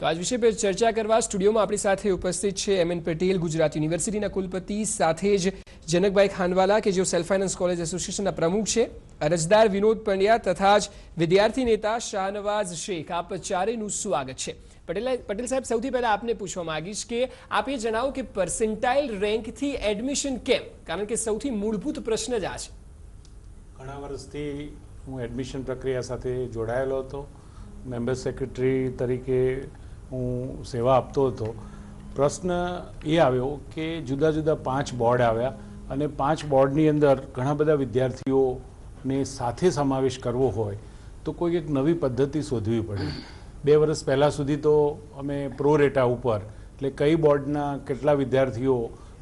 तो आज विषय पर चर्चा करवा स्टूडियो में अपनी साथ उपस्थित है एमएन पटेल, गुजरात यूनिवर्सिटी कुलपति, साथ ज जनकभाई खानवाला के जो सेल्फ फाइनेंस कॉलेज एसोसिएशन प्रमुख है, अरजदार विनोद पंड्या तथा विद्यार्थी नेता शाहनवाज शेख। आप चारेयનું स्वागत है। पटेल साहब, સૌથી પહેલા આપને પૂછવા માંગીશ કે આપ એ જણાવો કે પર્સન્ટાઇલ રેન્કથી એડમિશન કેમ? કારણ કે સૌથી મૂળભૂત પ્રશ્ન જ આ છે। ઘણા વર્ષથી હું એડમિશન પ્રક્રિયા સાથે જોડાયેલો હતો। મેમ્બર સેક્રેટરી તરીકે હું સેવા આપતો હતો। પ્રશ્ન એ આવ્યો કે જુદા જુદા 5 બોર્ડ આવ્યા અને 5 બોર્ડની અંદર ઘણા બધા વિદ્યાર્થીઓને સાથે સમાવેશ કરવો હોય તો કોઈ એક નવી પદ્ધતિ શોધવી પડે। 2 વર્ષ પહેલાં સુધી તો અમે પ્રો રેટા ઉપર એટલે કઈ બોર્ડના કેટલા વિદ્યાર્થીઓ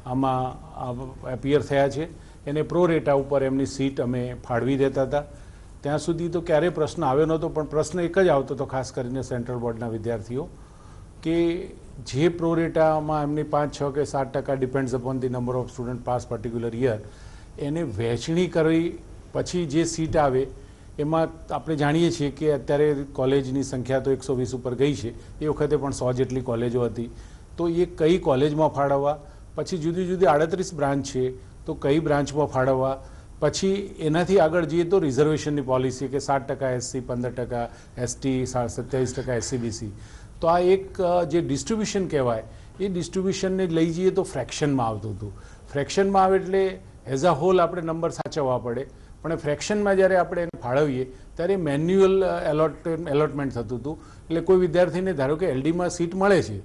આમાં એપિયર થયા છે એને પ્રો રેટા ઉપર એમની સીટ અમે ફાળવી દેતા હતા। ત્યાં સુધી તો ક્યારેય પ્રશ્ન આવ્યો નહોતો, પણ પ્રશ્ન એક જ આવતો હતો, ખાસ કરીને સેન્ટ્રલ બોર્ડના વિદ્યાર્થીઓ, કે જે પ્રો રેટામાં એમની 5, 6 કે 7% depends upon the number of student pass particular year, એને વહેંચણી કરી પછી જે સીટ આવે એમાં આપણે જાણીએ છીએ કે અત્યારે કોલેજની સંખ્યા તો 120 ઉપર ગઈ છે, એ વખતે પણ 100 જેટલી કોલેજો હતી। તો એ કઈ કોલેજમાં ફાળવવા, પછી જુદી જુદી 38 બ્રાન્ચ છે તો કઈ બ્રાન્ચમાં ફાળવવા, પછી એનાથી આગળ જઈએ તો રિઝર્વેશનની પોલિસી કે 7% એસસી, 15% એસટી, 27% એસસીબીસી। તો આ એક જે ડિસ્ટ્રીબ્યુશન કહેવાય એ ડિસ્ટ્રીબ્યુશનને લઈ જઈએ તો ફ્રેક્શનમાં આવતું હતું। ફ્રેક્શનમાં આવે એટલે એઝ અ હોલ આપણે નંબર સાચવવા પડે, પણ ફ્રેક્શનમાં જ્યારે આપણે એને ફાળવીએ ત્યારે મેન્યુઅલ એલોટમેન્ટ થતું હતું। એટલે કોઈ વિદ્યાર્થીને ધારો કે એલડીમાં સીટ મળે છે,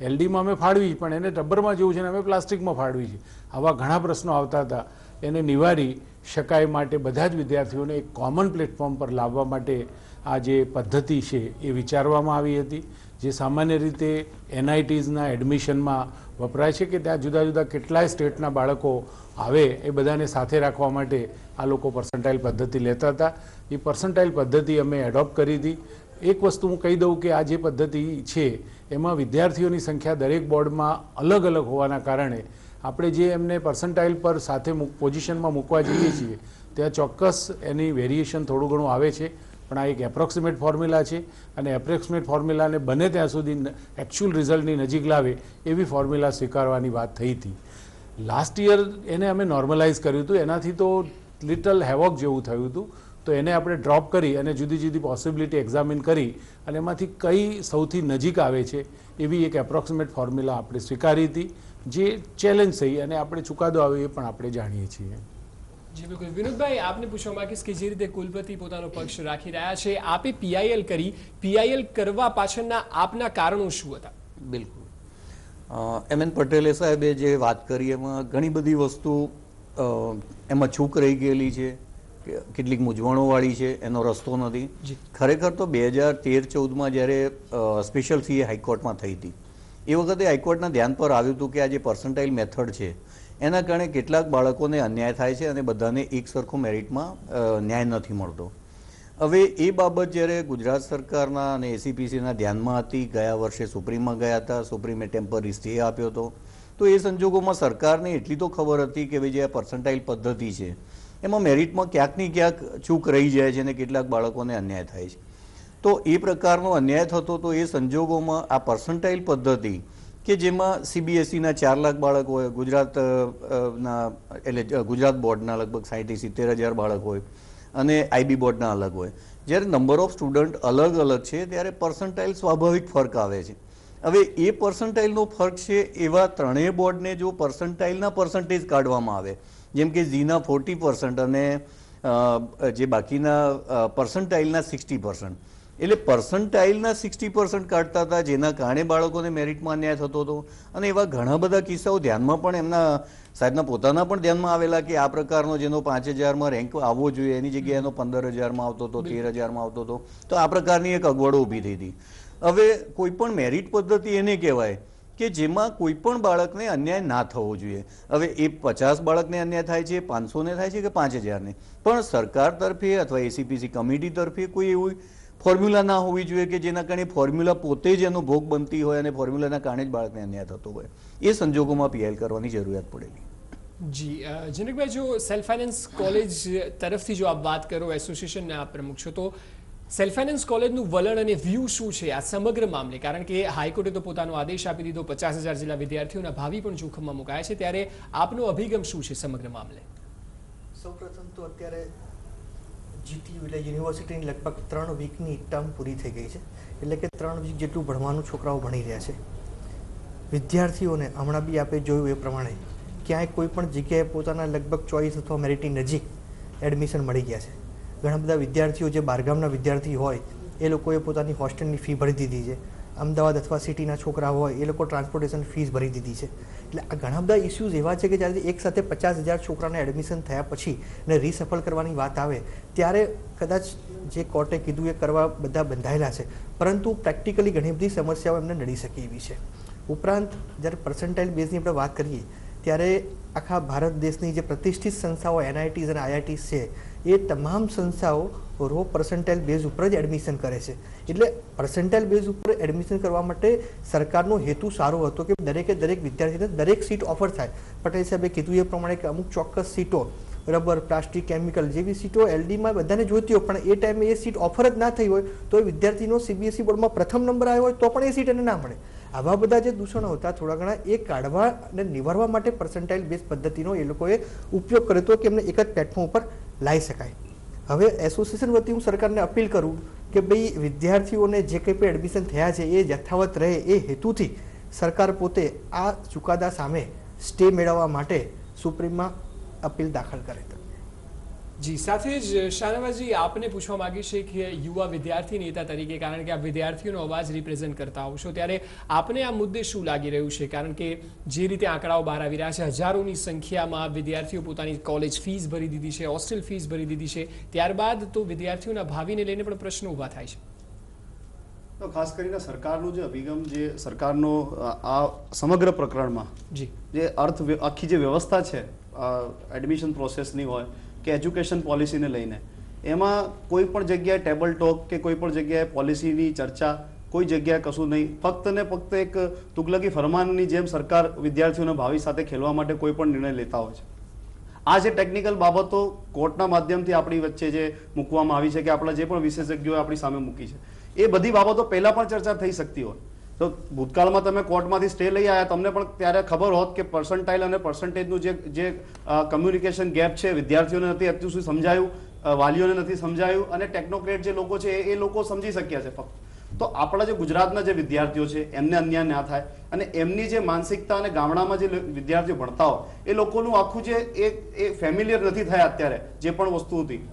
એલડીમાં અમે ફાળવી પણ એને રબરમાં જેવું છે ને અમે પ્લાસ્ટિકમાં ફાળવી છે, આવા ઘણા પ્રશ્નો આવતા હતા। એને નિવારી શકાય માટે બધા જ વિદ્યાર્થીઓને એક કોમન પ્લેટફોર્મ પર લાવવા માટે આ જે પદ્ધતિ છે એ વિચારવામાં આવી હતી, જે સામાન્ય રીતે એનઆઈટીઝના એડમિશનમાં વપરાય છે, કે ત્યાં જુદા જુદા કેટલાય સ્ટેટના બાળકો આવે એ બધાને સાથે રાખવા માટે આ લોકો પર્સન્ટાઇલ પદ્ધતિ લેતા હતા। એ પર્સન્ટાઇલ પદ્ધતિ અમે એડોપ્ટ કરી હતી। એક વસ્તુ હું કહી દઉં કે આ જે પદ્ધતિ છે એમાં વિદ્યાર્થીઓની સંખ્યા દરેક બોર્ડમાં અલગ અલગ હોવાના કારણે આપણે જે એમને પર્સન્ટાઇલ પર સાથે પોઝિશનમાં મૂકવા જઈએ છીએ ત્યાં ચોક્કસ એની વેરિએશન થોડું ઘણું આવે છે, પણ આ એક એપ્રોક્સિમેટ ફોર્મ્યુલા છે અને એપ્રોક્સિમેટ ફોર્મ્યુલાને બને ત્યાં સુધી એકચ્યુઅલ રિઝલ્ટની નજીક લાવે એવી ફોર્મ્યુલા સ્વીકારવાની વાત થઈ હતી। લાસ્ટ યર એને અમે નોર્મલાઇઝ કર્યું હતું, એનાથી તો લિટલ હેવોક જેવું થયું હતું, તો એને આપણે ડ્રોપ કરી અને જુદી જુદી પોસિબિલિટી એક્ઝામિન કરી અને એમાંથી કઈ સૌથી નજીક આવે છે એવી એક એપ્રોક્સિમેટ ફોર્મ્યુલા આપણે સ્વીકારી હતી, જે ચેલેન્જ થઈ અને આપણે ચુકાદો આવ્યો એ પણ આપણે જાણીએ છીએ। जी बिल्कुल। विनोदभाई, आपने पूछवा मांगीश कि जे रीते कुलपति पोतानो पक्ष राखी रह्या छे, आपे पीआईएल करी, पीआईएल करवा पाछळना आपना कारणो शुं हता? बिल्कुल, एमएन पटेले साहेबे जे वात करी एमां घणी बधी वस्तु एमां चूक रही गेली छे, કેટલીક મૂંઝવણોવાળી છે, એનો રસ્તો નથી। ખરેખર તો 2013-14 માં જ્યારે સ્પેશિયલ સીએ હાઈકોર્ટમાં થઈ હતી એ વખતે હાઈકોર્ટના ધ્યાન પર આવ્યું હતું કે આ જે પર્સન્ટાઇલ મેથડ છે એના કારણે કેટલાક બાળકોને અન્યાય થાય છે અને બધાને એક સરખો મેરિટમાં ન્યાય નથી મળતો। હવે એ બાબત જ્યારે ગુજરાત સરકારના અને એસીપીસીના ધ્યાનમાં હતી, ગયા વર્ષે સુપ્રીમમાં ગયા હતા, સુપ્રીમે ટેમ્પરરી સ્ટે આપ્યો હતો, તો એ સંજોગોમાં સરકારને એટલી તો ખબર હતી કે ભાઈ જે આ પર્સન્ટાઇલ પદ્ધતિ છે એમાં મેરિટમાં ક્યાંક ને ક્યાંક ચૂક રહી જાય છે અને કેટલાક બાળકોને અન્યાય થાય છે। તો એ પ્રકારનો અન્યાય થતો તો એ સંજોગોમાં આ પર્સન્ટાઇલ પદ્ધતિ કે જેમાં સીબીએસઈના 4 લાખ બાળક હોય, ગુજરાતના એટલે ગુજરાત બોર્ડના લગભગ 60-70 હજાર બાળક હોય અને આઈબી બોર્ડના અલગ હોય, જ્યારે નંબર ઓફ સ્ટુડન્ટ અલગ અલગ છે ત્યારે પર્સન્ટાઇલ સ્વાભાવિક ફર્ક આવે છે। હવે એ પર્સન્ટાઇલનો ફર્ક છે એવા ત્રણેય બોર્ડને જો પર્સન્ટાઇલના પર્સન્ટેજ કાઢવામાં આવે, જેમ કે જીના 40% અને જે બાકીના પર્સન્ટાઇલના 60%, એટલે પર્સન્ટાઇલના 60% કાઢતા હતા જેના કારણે બાળકોને મેરિટમાં અન્યાય થતો હતો। અને એવા ઘણા બધા કિસ્સાઓ ધ્યાનમાં પણ એમના સાહેબના પોતાના પણ ધ્યાનમાં આવેલા કે આ પ્રકારનો જેનો 5000માં રેન્ક આવવો જોઈએ એની જગ્યાએ એનો 15000માં આવતો હતો, 13000માં આવતો હતો, તો આ પ્રકારની એક અગવડો ઊભી થઈ હતી। હવે કોઈ પણ મેરિટ પદ્ધતિ એને કહેવાય કે જેમાં કોઈ પણ બાળકને અન્યાય ના થવો જોઈએ। હવે એ 50 બાળકને અન્યાય થાય છે, 500ને થાય છે કે 5000ને, પણ સરકાર તરફે અથવા એસીપીસી કમિટી તરફે કોઈ એવું ફોર્મ્યુલા ના હોવી જોઈએ કે જેના કારણે ફોર્મ્યુલા પોતે જ એનો ભોગ બનતી હોય અને ફોર્મ્યુલાના કારણે જ બાળકને અન્યાય થતો હોય। એ સંજોગોમાં પીએલ કરવાની જરૂરિયાત પડેલી। जी जनक भाई, जो सेल्फ फाइनेंस कॉलेज तरफ थी जो आप बात करो, एसोसिएशन आप प्रमुख छो, तो સેલ્ફ ફાઇનાન્સ કોલેજનું વલણ અને વ્યૂ શું છે આ સમગ્ર મામલે? કારણ કે હાઈકોર્ટે તો પોતાનો આદેશ આપી દીધો, 50,000 જેટલા વિદ્યાર્થીઓના ભાવિ પણ જોખમમાં મુકાયા છે, ત્યારે આપનો અભિગમ શું છે સમગ્ર મામલે? સૌપ્રથમ તો અત્યારે જીટીયુ એટલે યુનિવર્સિટીની લગભગ 3 વીકની ટર્મ પૂરી થઈ ગઈ છે, એટલે કે 3 વીક જેટલું ભણવાનું છોકરાઓ ભણી રહ્યા છે. વિદ્યાર્થીઓને હમણાં બી આપણે જોયું એ પ્રમાણે ક્યાંય કોઈ પણ જગ્યાએ પોતાના લગભગ ચોઈસ અથવા મેરિટની નજીક એડમિશન મળી ગયા છે. ઘણા બધા વિદ્યાર્થીઓ જે બહારગામના વિદ્યાર્થી હોય એ લોકોએ પોતાની હોસ્ટેલની ફી ભરી દીધી છે. અમદાવાદ અથવા સિટીના છોકરા હોય એ લોકો ટ્રાન્સપોર્ટેશન ફીસ ભરી દીધી છે. એટલે આ ઘણા બધા ઇસ્યુઝ એવા છે કે જ્યારે એક સાથે 50,000 છોકરાને એડમિશન થયા પછી ને રીસફલ કરવાની વાત આવે ત્યારે કદાચ જે કોર્ટે કીધું એ કરવા બધા બંધાયેલા છે, પરંતુ પ્રેક્ટિકલી ઘણી બધી સમસ્યાઓ એમને નડી શકે એવી છે. ઉપરાંત જ્યારે પર્સન્ટાઇલ બેઝની આપણે વાત કરીએ ત્યારે આખા ભારત દેશની જે પ્રતિષ્ઠિત સંસ્થાઓ NITs અને IITs છે એ તમામ સંસ્થાઓ રો પર્સન્ટાઇલ બેઝ ઉપર જ એડમિશન કરે છે. એટલે પર્સન્ટાઇલ બેઝ ઉપર એડમિશન કરવા માટે સરકારનો હેતુ સારો હતો કે દરેકે દરેક વિદ્યાર્થીને દરેક સીટ ઓફર થાય. પટેલ સાહેબે કીધું એ પ્રમાણે કે અમુક ચોક્કસ સીટો રબર, પ્લાસ્ટિક, કેમિકલ જેવી સીટો LDમાં બધાને જોઈતી હોય, પણ એ ટાઈમે એ સીટ ઓફર જ ના થઈ હોય તો એ વિદ્યાર્થીનો CBSE બોર્ડમાં પ્રથમ નંબર આવ્યો હોય તો પણ એ સીટ એને ના મળે. આવા બધા જે દૂષણો હતા થોડા ઘણા એ કાઢવા અને નિવારવા માટે પર્સન્ટાઇલ બેઝ પદ્ધતિનો એ લોકોએ ઉપયોગ કર્યો હતો કે એમને એક જ પ્લેટફોર્મ ઉપર લાવી શકાય. હવે એસોસિએશન વતી હું સરકારને અપીલ કરું કે ભાઈ વિદ્યાર્થીઓને જે કંઈ પણ એડમિશન થયા છે એ યથાવત રહે એ હેતુથી સરકાર પોતે આ ચુકાદા સામે સ્ટે મેળવવા માટે સુપ્રીમમાં અપીલ દાખલ કરે. જી, સાથે જ શાહનવાઝજી આપને પૂછવા માંગી છે કે યુવા વિદ્યાર્થી નેતા તરીકે, કારણ કે આપ વિદ્યાર્થીઓનો અવાજ રિપ્રેઝન્ટ કરતા હોવ છો, ત્યારે આપને આ મુદ્દે શું લાગી રહ્યું છે? કારણ કે જે રીતે આંકડાઓ બહાર આવી રહ્યા છે, હજારોની સંખ્યામાં વિદ્યાર્થીઓ પોતાની કોલેજ ફીસ ભરી દીધી છે, હોસ્ટેલ ફીસ ભરી દીધી છે, ત્યારબાદ તો વિદ્યાર્થીઓના ભાવિને લઈને પણ પ્રશ્નો ઊભા થાય છે. તો ખાસ કરીને સરકારનો જે અભિગમ, જે સરકારનો આ સમગ્ર પ્રકરણમાં જે આખી જે વ્યવસ્થા છે એડમિશન પ્રોસેસની હોય કે એજ્યુકેશન પોલિસીને લઈને, એમાં કોઈ પણ જગ્યાએ ટેબલ ટોક કે કોઈ પણ જગ્યાએ પોલિસીની ચર્ચા કોઈ જગ્યાએ કશું નહીં. ફક્ત ને ફક્ત એક તુગલકી ફરમાનની જેમ સરકાર વિદ્યાર્થીઓના ભાવિ સાથે ખેલવા માટે કોઈ પણ નિર્ણય લેતા હોય છે. આ જે ટેકનિકલ બાબતો કોર્ટના માધ્યમથી આપણી વચ્ચે જે મૂકવામાં આવી છે કે આપણા જે પણ વિશેષજ્ઞોએ આપણી સામે મૂકી છે, એ બધી બાબતો પહેલાં પણ ચર્ચા થઈ શકતી હોય. તો ભૂતકાળમાં તમે કોર્ટમાંથી સ્ટે લઈ આવ્યા, તમને પણ ત્યારે ખબર હોત કે પર્સન્ટાઇલ અને પર્સન્ટેજનું જે કમ્યુનિકેશન ગેપ છે વિદ્યાર્થીઓને નથી અત્યાર સુધી સમજાયું, વાલીઓને નથી સમજાયું, અને ટેકનોક્રેટ જે લોકો છે એ લોકો સમજી શક્યા છે ફક્ત. તો આપણા જે ગુજરાતના જે વિદ્યાર્થીઓ છે એમને અન્યાય ના થાય, અને એમની જે માનસિકતા અને ગામડામાં જે વિદ્યાર્થીઓ ભણતા હોય એ લોકોનું આખું જે એ ફેમિલિયર નથી થયા અત્યારે જે પણ વસ્તુ હતી.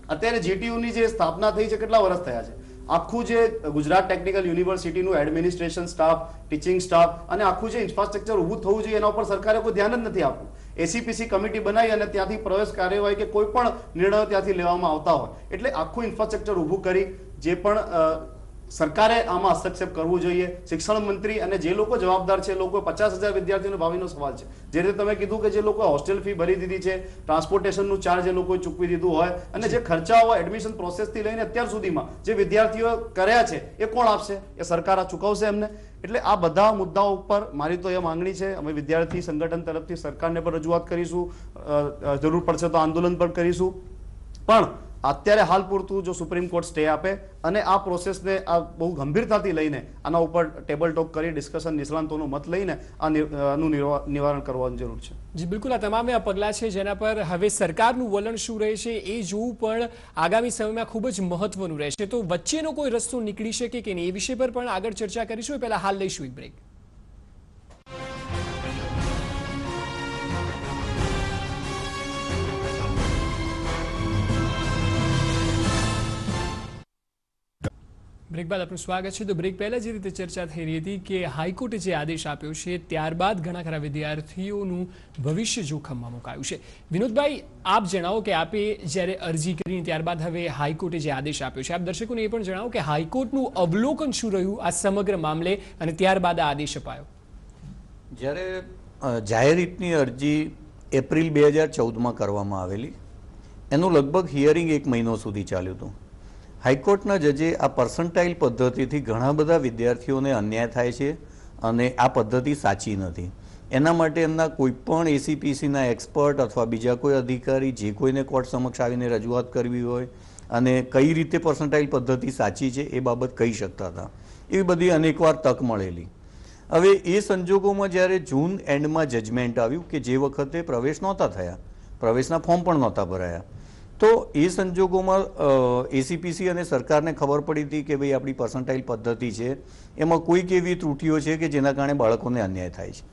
અત્યારે GTUની જે સ્થાપના થઈ છે કેટલા વર્ષ થયા છે, આખું જે ગુજરાત ટેકનિકલ યુનિવર્સિટીનું એડમિનિસ્ટ્રેશન સ્ટાફ, ટીચિંગ સ્ટાફ અને આખું જે ઇન્ફ્રાસ્ટ્રક્ચર ઊભું થવું જોઈએ એના ઉપર સરકારે કોઈ ધ્યાન જ નથી આપવું. ACPC કમિટી બનાવી અને ત્યાંથી પ્રવેશ કાર્યવાહી કે કોઈ પણ નિર્ણયો ત્યાંથી લેવામાં આવતા હોય, એટલે આખું ઇન્ફ્રાસ્ટ્રક્ચર ઊભું કરી જે પણ સરકારે આમાં હસ્તક્ષેપ કરવું જોઈએ. શિક્ષણ મંત્રી અને જે લોકો જવાબદાર છે, લોકો 50,000 વિદ્યાર્થીઓનો ભાવિનો સવાલ છે. જે રીતે તમે કીધું કે જે લોકો હોસ્ટેલ ફી ભરી દીધી છે, ટ્રાન્સપોર્ટેશનનું ચાર્જ એ લોકોએ ચૂકવી દીધું હોય, અને જે ખર્ચાઓ એડમિશન પ્રોસેસથી લઈને અત્યાર સુધીમાં જે વિદ્યાર્થીઓ કર્યા છે એ કોણ આપશે? એ સરકાર આ ચૂકવશે એમને. એટલે આ બધા મુદ્દાઓ ઉપર મારી તો એ માંગણી છે, અમે વિદ્યાર્થી સંગઠન તરફથી સરકારને પણ રજૂઆત કરીશું, જરૂર પડશે તો આંદોલન પણ કરીશું. પણ અત્યારે હાલ પૂરતું જો સુપ્રીમ કોર્ટ સ્ટે આપે અને આ પ્રોસેસને આ બહુ ગંભીરતાથી લઈને આના ઉપર ટેબલ ટોક કરી ડિસ્કશન, નિષ્ણાંતોનો મત લઈને આનું નિવારણ કરવાની જરૂર છે. જી બિલકુલ, આ તમામે આ પગલાં છે જેના પર હવે સરકારનું વલણ શું રહે છે એ જોવું પણ આગામી સમયમાં ખૂબ જ મહત્વનું રહેશે. તો વચ્ચેનો કોઈ રસ્તો નીકળી શકે કે નહીં એ વિષય પર પણ આગળ ચર્ચા કરીશું. પહેલા હાલ લઈશું એક બ્રેક. બ્રેક બાદ આપનું સ્વાગત છે. તો બ્રેક પહેલા જે રીતે ચર્ચા થઈ રહી હતી કે હાઈકોર્ટે જે આદેશ આપ્યો છે ત્યારબાદ ઘણા ખરા વિદ્યાર્થીઓનું ભવિષ્ય જોખમમાં મુકાયું છે. વિનોદભાઈ, આપ જણાવો કે આપે જ્યારે અરજી કરીને ત્યારબાદ હવે હાઈકોર્ટે જે આદેશ આપ્યો છે, આપ દર્શકોને એ પણ જણાવો કે હાઈકોર્ટનું અવલોકન શું રહ્યું આ સમગ્ર મામલે અને ત્યારબાદ આ આદેશ અપાયો. જ્યારે જાહેર હિતની અરજી એપ્રિલ 2014માં કરવામાં આવેલી, એનું લગભગ હિયરિંગ 1 મહિનો સુધી ચાલ્યું હતું. હાઈકોર્ટના જજે આ પર્સન્ટાઇલ પદ્ધતિથી ઘણા બધા વિદ્યાર્થીઓને અન્યાય થાય છે અને આ પદ્ધતિ સાચી નથી. એના માટે એમના કોઈપણ ACPCના એક્સપર્ટ અથવા બીજા કોઈ અધિકારી જે કોઈને કોર્ટ સમક્ષ આવીને રજૂઆત કરવી હોય અને કઈ રીતે પર્સન્ટાઇલ પદ્ધતિ સાચી છે એ બાબત કહી શકતા હતા. એવી બધી અનેકવાર તક મળેલી. હવે એ સંજોગોમાં જ્યારે જૂન એન્ડમાં જજમેન્ટ આવ્યું કે જે વખતે પ્રવેશ નહોતા થયા, પ્રવેશના ફોર્મ પણ નહોતા ભરાયા, તો એ સંજોગોમાં એસીપીસી અને સરકારને ખબર પડી હતી કે ભાઈ આપણી પર્સન્ટાઇલ પદ્ધતિ છે એમાં કોઈક એવી ત્રુટીઓ છે કે જેના કારણે બાળકોને અન્યાય થાય છે.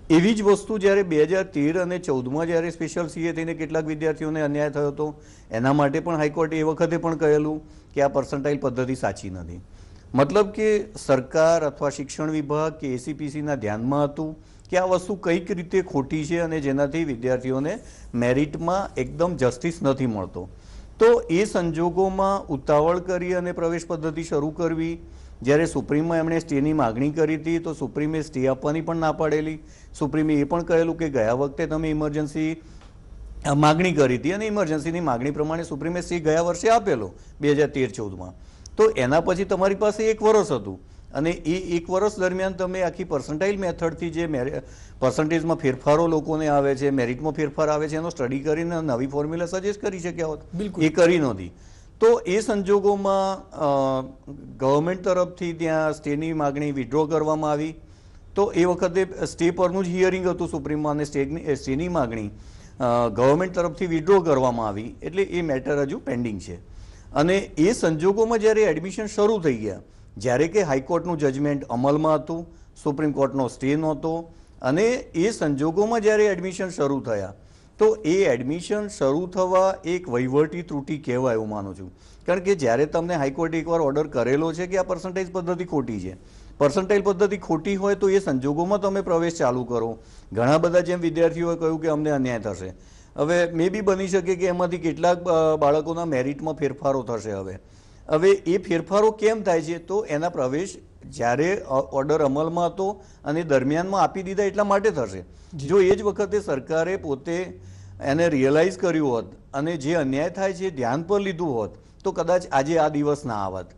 એવી જ વસ્તુ જ્યારે 2013 અને 14માં જ્યારે સ્પેશિયલ સીએ થઈને કેટલાક વિદ્યાર્થીઓને અન્યાય થયો હતો, એના માટે પણ હાઈકોર્ટે એ વખતે પણ કહેલું કે આ પર્સન્ટાઇલ પદ્ધતિ સાચી નથી. મતલબ કે સરકાર અથવા શિક્ષણ વિભાગ કે એસીપીસીના ધ્યાનમાં હતું કે આ વસ્તુ કઈક રીતે ખોટી છે અને જેનાથી વિદ્યાર્થીઓને મેરિટમાં એકદમ જસ્ટિસ નથી મળતો. તો એ સંજોગોમાં ઉતાવળ કરી અને પ્રવેશ પદ્ધતિ શરૂ કરવી. જ્યારે સુપ્રીમમાં એમણે સ્ટેની માગણી કરી હતી તો સુપ્રીમે સ્ટે આપવાની પણ ના પાડેલી. સુપ્રીમે એ પણ કહેલું કે ગયા વખતે તમે ઇમરજન્સી માગણી કરી હતી અને ઇમરજન્સીની માગણી પ્રમાણે સુપ્રીમે સ્ટે ગયા વર્ષે આપેલો 2013-14માં. તો એના પછી તમારી પાસે 1 વર્ષ હતું અને એ 1 વર્ષ દરમિયાન તમે આખી પર્સન્ટાઇલ મેથડથી જે પર્સન્ટેજમાં ફેરફારો લોકોને આવે છે, મેરિટમાં ફેરફાર આવે છે, એનો સ્ટડી કરીને નવી ફોર્મ્યુલા સજેસ્ટ કરી શક્યા હોત. એ કરી નહોતી. તો એ સંજોગોમાં ગવર્મેન્ટ તરફથી ત્યાં સ્ટેની માગણી વિડ્રો કરવામાં આવી. તો એ વખતે સ્ટે પરનું જ હિયરિંગ હતું સુપ્રીમમાં અને સ્ટેની માગણી ગવર્મેન્ટ તરફથી વિડ્રો કરવામાં આવી. એટલે એ મેટર હજુ પેન્ડિંગ છે. અને એ સંજોગોમાં જ્યારે એડમિશન શરૂ થઈ ગયા, જ્યારે કે હાઈકોર્ટનું જજમેન્ટ અમલમાં હતું, સુપ્રીમ કોર્ટનો સ્ટે નહોતો, અને એ સંજોગોમાં જ્યારે એડમિશન શરૂ થયા તો એ એડમિશન શરૂ થવા એક વહીવટી ત્રુટિ કહેવાય એવું માનું છું. કારણ કે જ્યારે તમને હાઈકોર્ટે એકવાર ઓર્ડર કરેલો છે કે આ પર્સન્ટેજ પદ્ધતિ ખોટી છે, પર્સન્ટાઇલ પદ્ધતિ ખોટી હોય તો એ સંજોગોમાં તમે પ્રવેશ ચાલુ કરો. ઘણા બધા જેમ વિદ્યાર્થીઓએ કહ્યું કે અમને અન્યાય થશે. હવે મે બી બની શકે કે એમાંથી કેટલાક બાળકોના મેરિટમાં ફેરફારો થશે. હવે એ ફેરફારો કેમ થાય છે? તો એના પ્રવેશ જ્યારે ઓર્ડર અમલમાં હતો અને દરમિયાનમાં આપી દીધા એટલા માટે થશે. જો એ જ વખતે સરકારે પોતે એને રિયલાઇઝ કર્યું હોત અને જે અન્યાય થાય છે ધ્યાન પર લીધું હોત તો કદાચ આજે આ દિવસ ના આવત.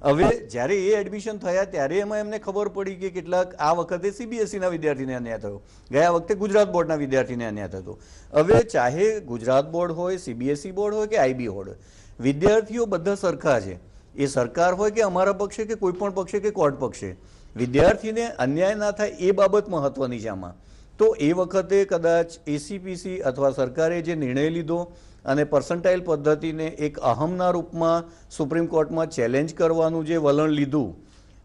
હવે જ્યારે એ એડમિશન થયા ત્યારે એમાં એમને ખબર પડી કે કેટલાક આ વખતે સીબીએસઈના વિદ્યાર્થીને અન્યાય થયો, ગયા વખતે ગુજરાત બોર્ડના વિદ્યાર્થીને અન્યાય થતો. હવે ચાહે ગુજરાત બોર્ડ હોય, સીબીએસઈ બોર્ડ હોય કે આઈબી બોર્ડ, વિદ્યાર્થીઓ બધા સરખા છે. એ સરકાર હોય કે અમારા પક્ષે કે કોઈ પણ પક્ષે કે કોર્ટ પક્ષે, વિદ્યાર્થીને અન્યાય ના થાય એ બાબત મહત્વની છે આમાં. તો એ વખતે કદાચ એસીપીસી અથવા સરકારે જે નિર્ણય લીધો અને પર્સન્ટાઇલ પદ્ધતિને એક અહમના રૂપમાં સુપ્રીમ કોર્ટમાં ચેલેન્જ કરવાનું જે વલણ લીધું,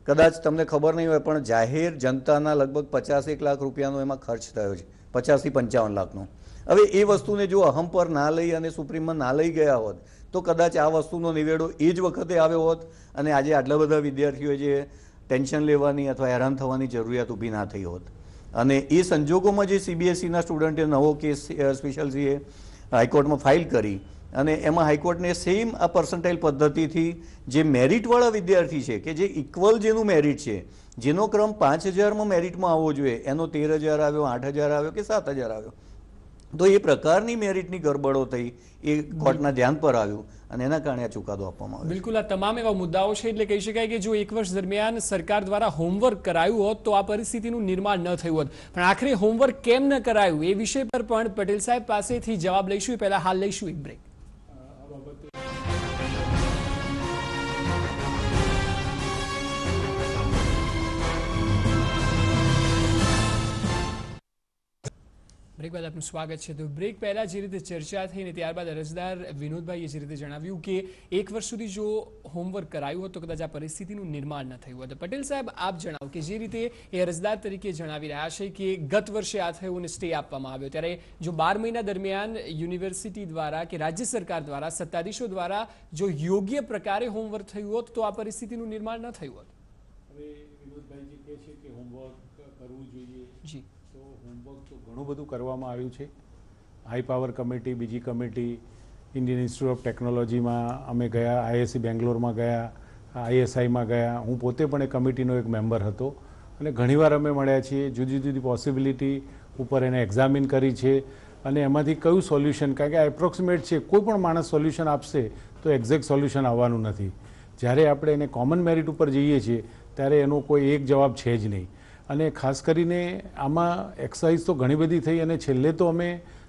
કદાચ તમને ખબર નહીં હોય પણ જાહેર જનતાના લગભગ 51 લાખ રૂપિયાનો એમાં ખર્ચ થયો છે, 50 થી 55 લાખનો. હવે એ વસ્તુને જો અહમ પર ના લઈ અને સુપ્રીમમાં ના લઈ ગયા હોત તો કદાચ આ વસ્તુનો નિવેડો એ જ વખતે આવ્યો હોત અને આજે આટલા બધા વિદ્યાર્થીઓએ જે ટેન્શન લેવાની અથવા હેરાન થવાની જરૂરિયાત ઊભી ના થઈ હોત. અને એ સંજોગોમાં જે સીબીએસઈના સ્ટુડન્ટે નવો કેસ સ્પેશિયલ સીએ હાઈકોર્ટમાં ફાઇલ કરી અને એમાં હાઈકોર્ટને સેમ આ પર્સન્ટાઇલ પદ્ધતિથી જે મેરિટવાળા વિદ્યાર્થી છે કે જે ઇક્વલ જેનું મેરિટ છે, જેનો ક્રમ 5000માં મેરિટમાં આવવો જોઈએ એનો 13000 આવ્યો, 8000 આવ્યો કે 7000 આવ્યો, તો એ પ્રકારની મેરિટની ગરબડો થઈ એ કોર્ટના ધ્યાન પર આવ્યું અને એના કારણે આ ચુકાદો આપવામાં આવ્યો. બિલકુલ, આ તમામ એવા મુદ્દાઓ છે. એટલે કહી શકાય કે જો 1 વર્ષ દરમિયાન સરકાર દ્વારા હોમવર્ક કરાયું હોત તો આ પરિસ્થિતિનું નિર્માણ ન થયું હોત. પણ આખરે હોમવર્ક કેમ ન કરાયું એ વિષય પર પણ પટેલ સાહેબ પાસેથી જવાબ લઈશું. પહેલા હાલ લઈશું એક બ્રેક. બ્રેક બાદ આપનું સ્વાગત છે. તો બ્રેક પહેલા જે રીતે ચર્ચા થઈને ત્યારબાદ અરજદાર વિનોદભાઈએ જે રીતે જણાવ્યું કે 1 વર્ષ સુધી જો હોમવર્ક કરાયું હોત તો કદાચ આ પરિસ્થિતિનું નિર્માણ ન થયું હોત. પટેલ સાહેબ, આપ જણાવો કે જે રીતે એ અરજદાર તરીકે જણાવી રહ્યા છે કે ગત વર્ષે આ થયું અને સ્ટે આપવામાં આવ્યો, ત્યારે જો 12 મહિના દરમિયાન યુનિવર્સિટી દ્વારા કે રાજ્ય સરકાર દ્વારા, સત્તાધીશો દ્વારા જો યોગ્ય પ્રકારે હોમવર્ક થયું હોત તો આ પરિસ્થિતિનું નિર્માણ ન થયું હોત. હવે વિનોદભાઈ જે કહે છે કે હોમવર્ક કરવું જોઈએ, જી, હોમવર્ક તો ઘણું બધું કરવામાં આવ્યું છે. હાઈ પાવર કમિટી, બીજી કમિટી, ઇન્ડિયન ઇન્સ્ટિટ્યૂટ ઓફ ટેકનોલોજીમાં અમે ગયા, આઈઆઈસી બેંગ્લોરમાં ગયા, આઈએસઆઈમાં ગયા. હું પોતે પણ એ કમિટીનો એક મેમ્બર હતો અને ઘણીવાર અમે મળ્યા છીએ. જુદી જુદી પોસિબિલિટી ઉપર એને એક્ઝામિન કરી છે અને એમાંથી કયું સોલ્યુશન, કારણ કે એપ્રોક્સિમેટ છે, કોઈ પણ માણસ સોલ્યુશન આપશે તો એક્ઝેક્ટ સોલ્યુશન આવવાનું નથી. જ્યારે આપણે એને કોમન મેરિટ ઉપર જઈએ છીએ ત્યારે એનો કોઈ એક જવાબ છે જ નહીં. અને ખાસ કરીને આમાં એક્સરસાઇઝ તો ઘણી બધી થઈ અને છેલ્લે તો અમે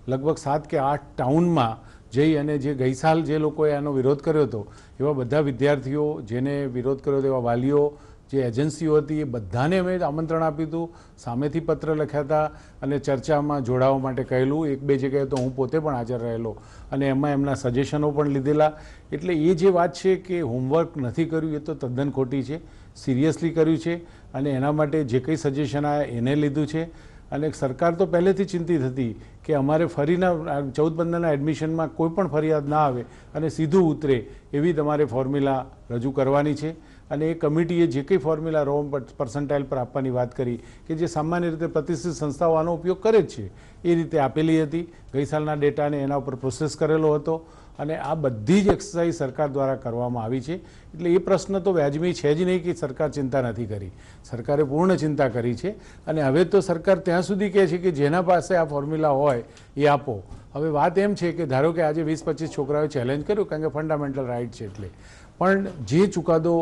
લગભગ 7 કે 8 ટાઉનમાં જઈ અને જે ગઈ સાલ જે લોકોએ આનો વિરોધ કર્યો હતો એવા બધા વિદ્યાર્થીઓ, જેને વિરોધ કર્યો હતો એવા વાલીઓ, જે એજન્સીઓ હતી, એ બધાને અમે આમંત્રણ આપ્યું હતું, સામેથી પત્ર લખ્યા હતા અને ચર્ચામાં જોડાવા માટે કહેલું. એક બે જગ્યાએ તો હું પોતે પણ હાજર રહેલો અને એમાં એમના સજેશનો પણ લીધેલા. એટલે એ જે વાત છે કે હોમવર્ક નથી કર્યું એ તો તદ્દન ખોટી છે. સિરિયસલી કર્યું છે અને એના માટે જે કંઈ સજેશન આવ્યા એને લીધું છે. અને સરકાર તો પહેલેથી ચિંતિત હતી કે અમારે ફરીના 14-15ના એડમિશનમાં કોઈ પણ ફરિયાદ ના આવે અને સીધું ઉતરે એવી તમારે ફોર્મ્યુલા રજૂ કરવાની છે. અને એ કમિટીએ જે કંઈ ફોર્મ્યુલા રો પર્સન્ટાઇલ પર આપવાની વાત કરી કે જે સામાન્ય રીતે પ્રતિષ્ઠિત સંસ્થાઓ આનો ઉપયોગ કરે જ છે એ રીતે આપેલી હતી. ગઈ સાલના ડેટાને એના ઉપર પ્રોસેસ કરેલો હતો અને આ બધી જ એક્સરસાઇઝ સરકાર દ્વારા કરવામાં આવી છે. એટલે એ પ્રશ્ન તો વ્યાજબી છે જ નહીં કે સરકાર ચિંતા નથી કરી. સરકારે પૂર્ણ ચિંતા કરી છે અને હવે તો સરકાર ત્યાં સુધી કહે છે કે જેના પાસે આ ફોર્મ્યુલા હોય એ આપો. હવે વાત એમ છે કે ધારો કે આજે 20-25 છોકરાઓએ ચેલેન્જ કર્યું કારણ કે ફંડામેન્ટલ રાઇટ છે એટલે, પણ જે ચુકાદો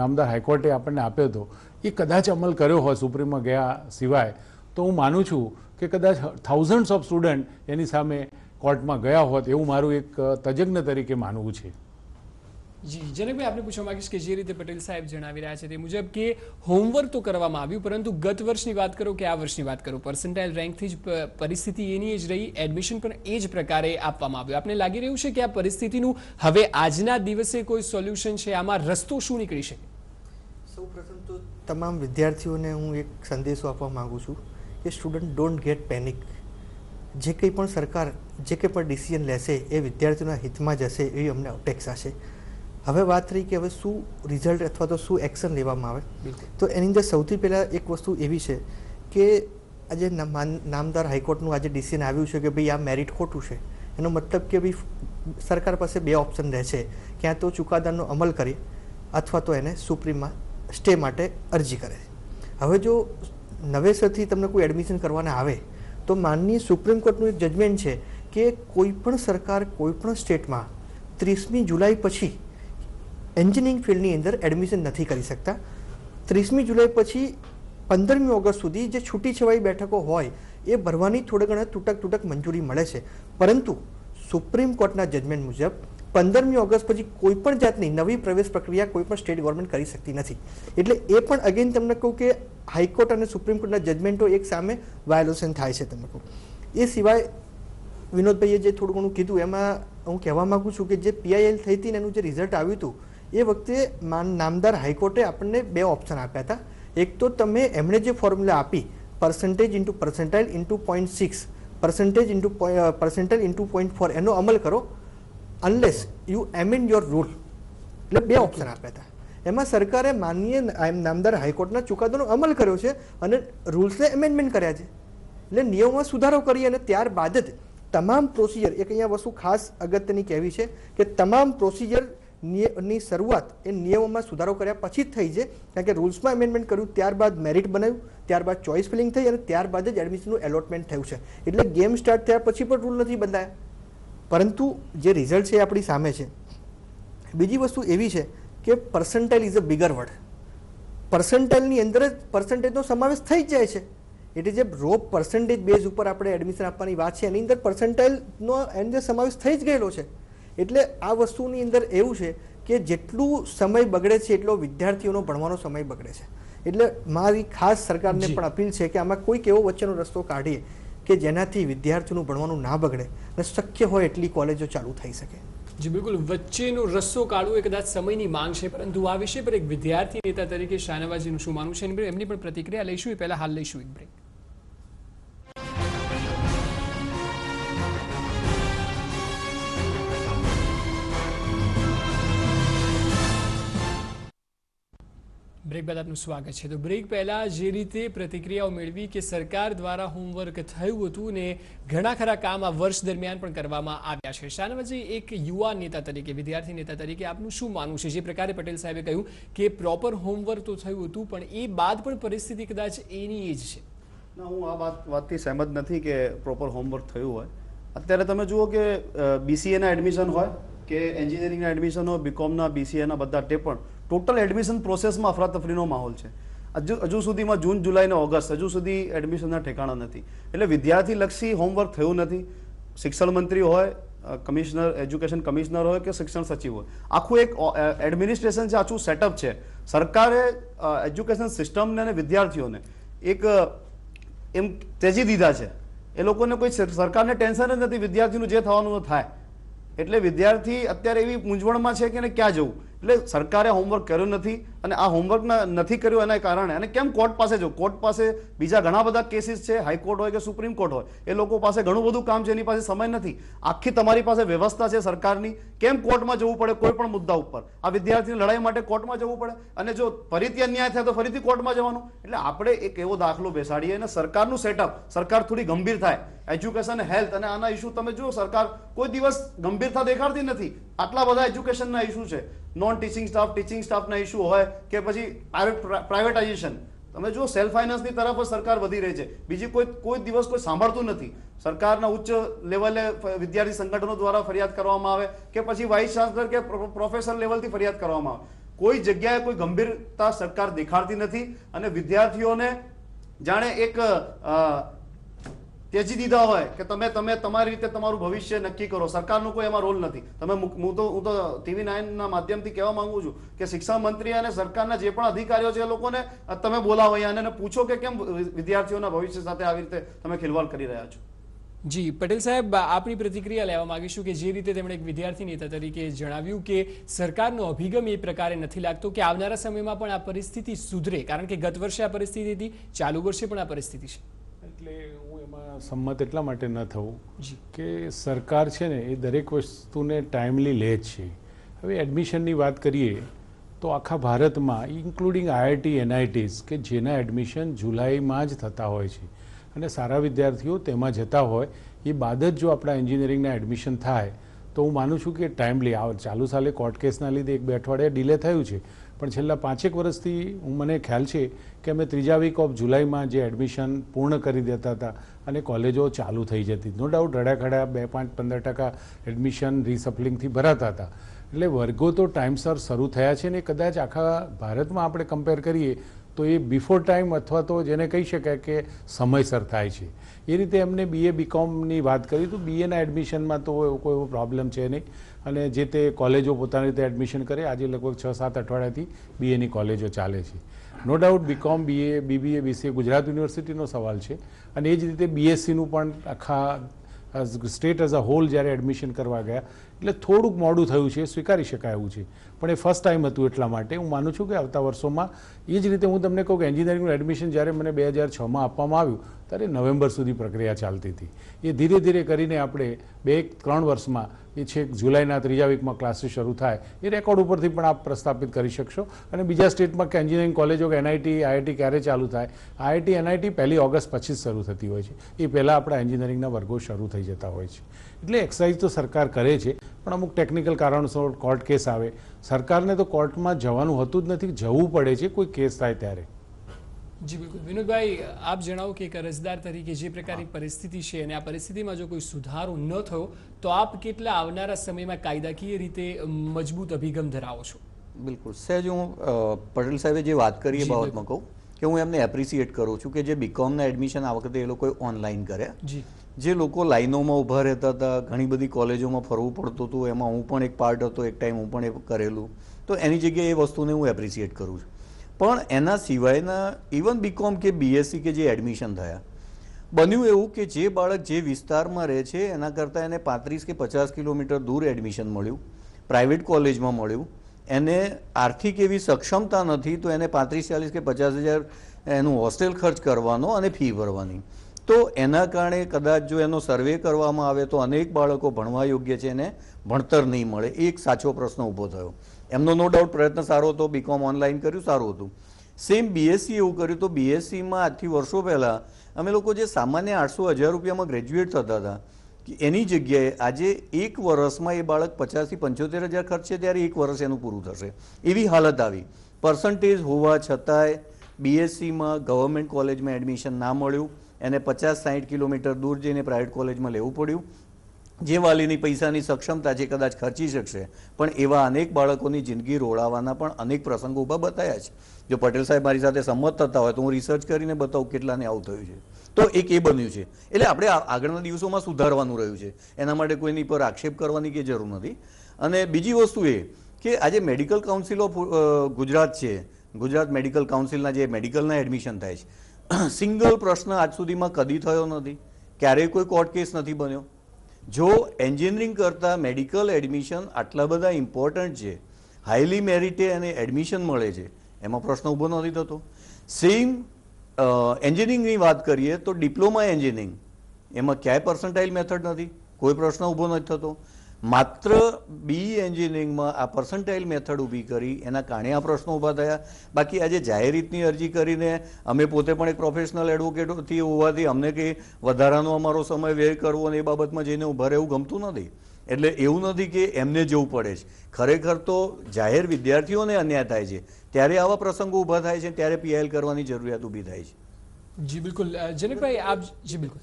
નામદાર હાઈકોર્ટે આપણને આપ્યો હતો એ કદાચ અમલ કર્યો હોય સુપ્રીમમાં ગયા સિવાય તો હું માનું છું કે કદાચ થાઉઝન્ડ્સ ઓફ સ્ટુડન્ટ એની સામે કોર્ટમાં ગયા હોત એવું મારું એક તજજ્ઞ તરીકે માનવું છે. જી જનકભાઈ, આપણે પૂછવા માંગીશ કે જે રીતે પટેલ સાહેબ જણાવી રહ્યા છે તે મુજબ કે હોમવર્ક તો કરવામાં આવ્યું, પરંતુ ગત વર્ષની વાત કરો કે આ વર્ષની વાત કરો, પર્સન્ટાઇલ રેન્કથી જ પરિસ્થિતિ એની જ રહી, એડમિશન પણ એ જ પ્રકારે આપવામાં આવ્યું. આપને લાગી રહ્યું છે કે આ પરિસ્થિતિનું હવે આજના દિવસે કોઈ સોલ્યુશન છે? આમાં રસ્તો શું નીકળી શકે? સૌપ્રથમ તો તમામ વિદ્યાર્થીઓને હું એક સંદેશો આપવા માંગુ છું કે સ્ટુડન્ટ ડોન્ટ ગેટ પેનિક. જે કંઈ પણ સરકાર જે કંઈ પણ ડિસિઝન લેશે એ વિદ્યાર્થીઓના હિતમાં જ હશે એવી અમને અપેક્ષા છે. હવે વાત રહી કે હવે શું રિઝલ્ટ અથવા તો શું એક્શન લેવામાં આવે, તો એની અંદર સૌથી પહેલાં એક વસ્તુ એવી છે કે આજે નામદાર હાઈકોર્ટનું આજે ડિસિઝન આવ્યું છે કે ભાઈ આ મેરિટ ખોટું છે, એનો મતલબ કે ભાઈ સરકાર પાસે બે ઓપ્શન રહે છે, ક્યાં તો ચુકાદાનો અમલ કરે અથવા તો એને સુપ્રીમમાં સ્ટે માટે અરજી કરે. હવે જો નવેસરથી તમને કોઈ એડમિશન કરવાના આવે તો માનનીય સુપ્રીમ કોર્ટનું એક જજમેન્ટ છે કે કોઈ પણ સરકાર કોઈ પણ સ્ટેટમાં 30મી જુલાઈ પછી એન્જિનિયરિંગ ફિલ્ડની અંદર એડમિશન નથી કરી શકતા. 30મી જુલાઈ પછી 15મી ઓગસ્ટ સુધી જે છૂટીછવાઈ બેઠકો હોય એ ભરવાની થોડા ઘણા તૂટક મંજૂરી મળે છે, પરંતુ સુપ્રીમ કોર્ટના જજમેન્ટ મુજબ 15મી ઓગસ્ટ પછી કોઈ પણ જાતની નવી પ્રવેશ પ્રક્રિયા કોઈ પણ સ્ટેટ ગવર્મેન્ટ કરી શકતી નથી. એટલે એ પણ અગેન તમને કહું કે હાઈકોર્ટ અને સુપ્રીમ કોર્ટના જજમેન્ટો એક સામે વાયોલેશન થાય છે. તમને કહું એ સિવાય વિનોદભાઈએ જે થોડું ઘણું કીધું એમાં હું કહેવા માગું છું કે જે PIL થઈ હતી એનું જે રિઝલ્ટ આવ્યું હતું એ વખતે નામદાર હાઈકોર્ટે આપણને બે ઓપ્શન આપ્યા હતા. એક તો તમે એમણે જે ફોર્મ્યુલા આપી percentage into percentile into 0.6 percentage into percentile into 0.4 એનો અમલ કરો અનલેસ યુ એમેન્ડ યોર રૂલ. એટલે બે ઓપ્શન આપ્યા હતા. એમાં સરકારે માનનીય નામદાર હાઈકોર્ટના ચુકાદાનો અમલ કર્યો છે અને રૂલ્સને એમેન્ડમેન્ટ કર્યા છે. એટલે નિયમોમાં સુધારો કરી અને ત્યારબાદ જ તમામ પ્રોસિજર, એક અહીંયા વસ્તુ ખાસ અગત્યની કહેવી છે કે તમામ પ્રોસિજર ની શરૂઆત એ નિયમોમાં સુધારો કર્યા પછી જ થઈ છે. કારણ કે રૂલ્સમાં એમેન્ડમેન્ટ કર્યું, ત્યારબાદ મેરિટ બનાવ્યું, ત્યારબાદ ચોઇસ ફિલિંગ થઈ અને ત્યારબાદ જ એડમિશનનું એલોટમેન્ટ થયું છે. એટલે ગેમ સ્ટાર્ટ થયા પછી પણ રૂલ નથી બદલાયા, પરંતુ જે રિઝલ્ટ છે એ આપણી સામે છે. બીજી વસ્તુ એવી છે કે percentile is a bigger word. પર્સન્ટાઇલની અંદર જ પર્સન્ટેજનો સમાવેશ થઈ જ જાય છે. એટલે જે રો પર્સન્ટેજ બેઝ ઉપર આપણે એડમિશન આપવાની વાત છે એની અંદર પર્સન્ટાઇલનો એની અંદર સમાવેશ થઈ જ ગયેલો છે. એટલે આ વસ્તુની અંદર એવું છે કે જેટલું સમય બગડે છે એટલો વિદ્યાર્થીઓનો ભણવાનો સમય બગડે છે. એટલે મારી ખાસ સરકારને પણ અપીલ છે કે આમાં કોઈક એવો વચ્ચેનો રસ્તો કાઢીએ કે જેનાથી વિદ્યાર્થીઓનું ભણવાનું ના બગડે અને શક્ય હોય એટલી કોલેજો ચાલુ થઈ શકે. જી બિલકુલ, વચ્ચેનો રસ્તો કાઢવો એ કદાચ સમયની માંગ છે, પરંતુ આ વિષય પર એક વિદ્યાર્થી નેતા તરીકે શાહનવાજીનું શું માનવું છે એમની પણ પ્રતિક્રિયા લઈશું. એ પહેલા હાલ લઈશું એક બ્રેક. બ્રેક બાદ આપનું સ્વાગત છે. તો બ્રેક પહેલા જે રીતે પ્રતિક્રિયાઓ મેળવી કે સરકાર દ્વારા હોમવર્ક થયું હતું ને ઘણા ખરા કામ આ વર્ષ દરમિયાન પણ કરવામાં આવ્યા છે. શાહનવાજી, એક યુવા નેતા તરીકે, વિદ્યાર્થી નેતા તરીકે આપનું શું માનવું છે? જે પ્રકારે પટેલ સાહેબે કહ્યું કે પ્રોપર હોમવર્ક તો થયું હતું પણ એ બાદ પણ પરિસ્થિતિ કદાચ એની એ જ છે. ના, હું આ વાતથી સહેમત નથી કે પ્રોપર હોમવર્ક થયું હોય. અત્યારે તમે જુઓ કે BCAના એડમિશન હોય કે એન્જિનિયરિંગના એડમિશન હોય, BCOMના, BCAના બધા તે પણ ટોટલ એડમિશન પ્રોસેસમાં અફરાતફરીનો માહોલ છે. હજુ સુધીમાં જૂન, જુલાઈ ને ઓગસ્ટ હજુ સુધી એડમિશનના ઠેકાણા નથી. એટલે વિદ્યાર્થીલક્ષી હોમવર્ક થયું નથી. શિક્ષણ મંત્રી હોય, એજ્યુકેશન કમિશનર હોય કે શિક્ષણ સચિવ હોય, આખું એક એડમિનિસ્ટ્રેશન છે, આખું સેટઅપ છે. સરકારે એજ્યુકેશન સિસ્ટમને અને વિદ્યાર્થીઓને એક એમ ત્યજી દીધા છે. એ લોકોને કોઈ સરકારને ટેન્શન જ નથી, વિદ્યાર્થીનું જે થવાનું થાય. એટલે વિદ્યાર્થી અત્યારે એવી મૂંઝવણમાં છે કે એને ક્યાં જવું. એટલે સરકારે હોમવર્ક કર્યું નથી, અને આ હોમવર્ક નથી કર્યું એના કારણે અને કેમ કોર્ટ પાસે જવું. કોર્ટ પાસે બીજા ઘણા બધા કેસીસ છે, હાઈકોર્ટ હોય કે સુપ્રીમ કોર્ટ હોય, એ લોકો પાસે ઘણું બધું કામ છે, એની પાસે સમય નથી. આખી તમારી પાસે વ્યવસ્થા છે સરકારની, કેમ કોર્ટમાં જવું પડે કોઈ પણ મુદ્દા ઉપર? આ વિદ્યાર્થીની લડાઈ માટે કોર્ટમાં જવું પડે, અને જો ફરીથી અન્યાય થાય તો ફરીથી કોર્ટમાં જવાનું. એટલે આપણે એક એવો દાખલો બેસાડીએ અને સરકારનું સેટઅપ, સરકાર થોડી ગંભીર થાય. એજ્યુકેશન, હેલ્થ અને આના ઇસ્યુ તમે જુઓ, સરકાર કોઈ દિવસ ગંભીરતા દેખાડતી નથી. આટલા બધા એજ્યુકેશનના ઇસ્યુ છે, નોન ટીચિંગ સ્ટાફ, ટીચિંગ સ્ટાફના ઇસ્યુ હોય કે પછી પ્રાઇવેટાઇઝેશન. તમે જુઓ સેલ્ફ ફાઇનાન્સની તરફ સરકાર વધી રહી છે, બીજી કોઈ દિવસ કોઈ સાંભળતું નથી. સરકારના ઉચ્ચ લેવલે વિદ્યાર્થી સંગઠનો દ્વારા ફરિયાદ કરવામાં આવે કે પછી વાઇસ ચાન્સલર કે પ્રોફેસર લેવલથી ફરિયાદ કરવામાં આવે, કોઈ જગ્યાએ કોઈ ગંભીરતા સરકાર દેખાડતી નથી. અને વિદ્યાર્થીઓને જાણે એક ત્યજી દીધા હોય કે તમે તમારી રીતે તમારું ભવિષ્ય નક્કી કરો, સરકારનો કોઈ એમાં રોલ નથી. હું તો TV9 ના માધ્યમથી કહેવા માંગુ છું કે શિક્ષણ મંત્રી અને સરકારના જે પણ અધિકારીઓ છે એ લોકોને તમે બોલાવો અને પૂછો કે કેમ વિદ્યાર્થીઓના ભવિષ્ય સાથે આવી રીતે તમે ખિલવાડ કરી રહ્યા છો. જી પટેલ સાહેબ, આપની પ્રતિક્રિયા લેવા માંગીશું કે જે રીતે તેમણે એક વિદ્યાર્થી નેતા તરીકે જણાવ્યું કે સરકારનો અભિગમ એ પ્રકારે નથી લાગતો કે આવનારા સમયમાં પણ આ પરિસ્થિતિ સુધરે, કારણ કે ગત વર્ષે આ પરિસ્થિતિ હતી, ચાલુ વર્ષે પણ આ પરિસ્થિતિ છે. એટલે હું એમાં સંમત એટલા માટે ન થવું કે સરકાર છે ને એ દરેક વસ્તુને ટાઈમલી લે જ છે. હવે એડમિશનની વાત કરીએ તો આખા ભારતમાં ઇન્ક્લુડિંગ IIT NITs કે જેના એડમિશન જુલાઈમાં જ થતા હોય છે અને સારા વિદ્યાર્થીઓ તેમાં જતા હોય, એ બાદ જ જો આપણા એન્જિનિયરિંગના એડમિશન થાય તો હું માનું છું કે ટાઈમલી. ચાલુ સાલે કોર્ટ કેસના લીધે 1-2 અઠવાડિયા ડિલે થયું છે, પણ છેલ્લા 5-1 વર્ષથી મને ખ્યાલ છે કે અમે 3જા વીક ઓફ જુલાઈમાં જે એડમિશન પૂર્ણ કરી દેતા હતા અને કોલેજો ચાલુ થઈ જતી. નો ડાઉટ રડાખડા 2-5-15% એડમિશન રીસપ્લિંગથી ભરાતા હતા. એટલે વર્ગો તો ટાઈમસર શરૂ થયા છે ને કદાચ આખા ભારતમાં આપણે કમ્પેર કરીએ તો એ બિફોર ટાઈમ અથવા તો જેને કહી શકાય કે સમયસર થાય છે. એ રીતે એમને BA BComની વાત કરી તો BAના એડમિશનમાં તો કોઈ એવો પ્રોબ્લેમ છે નહીં, અને જે તે કોલેજો પોતાની રીતે એડમિશન કરે. આજે લગભગ 6-7 અઠવાડિયાથી BAની કોલેજો ચાલે છે. No doubt BCom, BA, BBA, BCA Gujarat યુનિવર્સિટીનો સવાલ છે, અને એ જ રીતે BScનું પણ આખા સ્ટેટ એઝ અ હોલ જ્યારે એડમિશન કરવા ગયા એટલે થોડુંક મોડું થયું છે, સ્વીકારી શકાય એવું છે, પણ એ ફર્સ્ટ ટાઈમ હતું. એટલા માટે હું માનું છું કે આવતા વર્ષોમાં એ જ રીતે હું તમને કહું કે એન્જિનિયરિંગનું એડમિશન જ્યારે મને 2006માં આપવામાં આવ્યું ત્યારે નવેમ્બર સુધી પ્રક્રિયા ચાલતી હતી. એ ધીરે ધીરે કરીને આપણે 2-3 વર્ષમાં એ છેક જુલાઈના 3જા વીકમાં ક્લાસીસ શરૂ થાય એ રેકોર્ડ ઉપરથી પણ આપ પ્રસ્થાપિત કરી શકશો. અને બીજા સ્ટેટમાં કે એન્જિનિયરિંગ કોલેજો કે NIT, IIT ક્યારે ચાલુ થાય? IIT, NIT 1 ઓગસ્ટ પછી શરૂ થતી હોય છે, એ પહેલાં આપણા એન્જિનિયરિંગના વર્ગો શરૂ થઈ જતા હોય છે. એટલે એક્સરસાઇઝ તો સરકાર કરે છે, પણ અમુક ટેકનિકલ કારણોસર કોર્ટ કેસ આવે. સરકારને તો કોર્ટમાં જવાનું હોતું જ નથી, જવું પડે છે કોઈ કેસ થાય ત્યારે. જી બિલકુલ. વિનોદભાઈ, આપ જણાવો કે એક અરજદાર તરીકે જે પ્રકારની પરિસ્થિતિ છે અને આ પરિસ્થિતિમાં જો કોઈ સુધારો ન થયો તો આપ કેટલા આવનારા સમયમાં કાયદાકીય રીતે મજબૂત અભિગમ ધરાવો છો? બિલકુલ સહેજ હું પટેલ સાહેબે જે વાત કરી એ બાબતમાં કહું કે હું એમને એપ્રિસિએટ કરું છું કે જે BComના એડમિશન આ વખતે એ લોકોએ ઓનલાઈન કર્યા. જે લોકો લાઈનોમાં ઊભા રહેતા હતા, ઘણી બધી કોલેજોમાં ફરવું પડતું હતું, એમાં હું પણ એક પાર્ટ હતો, એક ટાઈમ હું પણ એ કરેલું, તો એની જગ્યાએ એ વસ્તુને હું એપ્રિસિએટ કરું છું. પણ એના સિવાયના ઇવન BCom કે BSc કે જે એડમિશન થયા, બન્યું એવું કે જે બાળક જે વિસ્તારમાં રહે છે એના કરતાં એને 35 કે 50 કિલોમીટર દૂર એડમિશન મળ્યું, પ્રાઇવેટ કોલેજમાં મળ્યું, એને આર્થિક એવી સક્ષમતા નથી તો એને 35-40 કે 50 હજાર એનું હોસ્ટેલ ખર્ચ કરવાનો અને ફી ભરવાની. તો એના કારણે કદાચ જો એનો સર્વે કરવામાં આવે તો અનેક બાળકો ભણવા યોગ્ય છે એને ભણતર નહીં મળે. એ એક સાચો પ્રશ્ન ઊભો થયો. એમનો નો ડાઉટ પ્રયત્ન સારો હતો, BCom ઓનલાઈન કર્યું, સારું હતું. સેમ BSc એવું કર્યું તો BScમાં આજથી વર્ષો પહેલાં અમે લોકો જે સામાન્ય 800-1000 રૂપિયામાં ગ્રેજ્યુએટ થતા હતા, એની જગ્યાએ આજે 1 વર્ષમાં એ બાળક 50,000 થી 75,000 ખર્ચે ત્યારે 1 વર્ષ એનું પૂરું થશે, એવી હાલત આવી. પર્સન્ટેજ હોવા છતાંય BScમાં ગવર્મેન્ટ કોલેજમાં એડમિશન ના મળ્યું, એને 50-60 કિલોમીટર દૂર જઈને પ્રાઇવેટ કોલેજમાં લેવું પડ્યું. જે વાલીની પૈસાની સક્ષમતા છે કદાચ ખર્ચી શકશે, પણ એવા અનેક બાળકોની જિંદગી રોડાવાના પણ અનેક પ્રસંગો ઊભા બતાવ્યા છે. જો પટેલ સાહેબ મારી સાથે સંમત થતા હોય તો હું રિસર્ચ કરીને બતાવું કેટલાને આવું થયું છે. તો એક એ બન્યું છે. એટલે આપણે આગળના દિવસોમાં સુધારવાનું રહ્યું છે, એના માટે કોઈની પર આક્ષેપ કરવાની કે જરૂર નથી. અને બીજી વસ્તુ એ કે આજે મેડિકલ કાઉન્સિલ ઓફ ગુજરાત છે, ગુજરાત મેડિકલ કાઉન્સિલના જે મેડિકલના એડમિશન થાય છે, સિંગલ પ્રશ્ન આજ સુધીમાં કદી થયો નથી, ક્યારેય કોઈ કોર્ટ કેસ નથી બન્યો. જો એન્જિનિયરિંગ કરતાં મેડિકલ એડમિશન આટલા બધા ઇમ્પોર્ટન્ટ છે, હાઈલી મેરિટે અને એડમિશન મળે છે, એમાં પ્રશ્ન ઊભો નથી થતો. સેમ એન્જિનિયરિંગની વાત કરીએ તો ડિપ્લોમા એન્જિનિયરિંગ એમાં ક્યાંય પર્સન્ટાઇલ મેથડ નથી, કોઈ પ્રશ્ન ઊભો નથી થતો. માત્ર બી એન્જિનિયરિંગમાં આ પર્સન્ટાઇલ મેથડ ઊભી કરી એના કારણે આ પ્રશ્નો ઊભા થયા. બાકી આજે જાહેર રીતની અરજી કરીને અમે પોતે પણ એક પ્રોફેશનલ એડવોકેટથી હોવાથી અમને કંઈ વધારાનો અમારો સમય વ્યય કરવો અને એ બાબતમાં જઈને ઊભા રહેવું ગમતું નથી. એટલે એવું નથી કે એમને જવું પડે છે, ખરેખર તો જાહેર વિદ્યાર્થીઓને અન્યાય થાય છે ત્યારે આવા પ્રસંગો ઊભા થાય છે, ત્યારે પીઆઈએલ કરવાની જરૂરિયાત ઊભી થાય છે. જી બિલકુલ. જનકભાઈ આપ જી બિલકુલ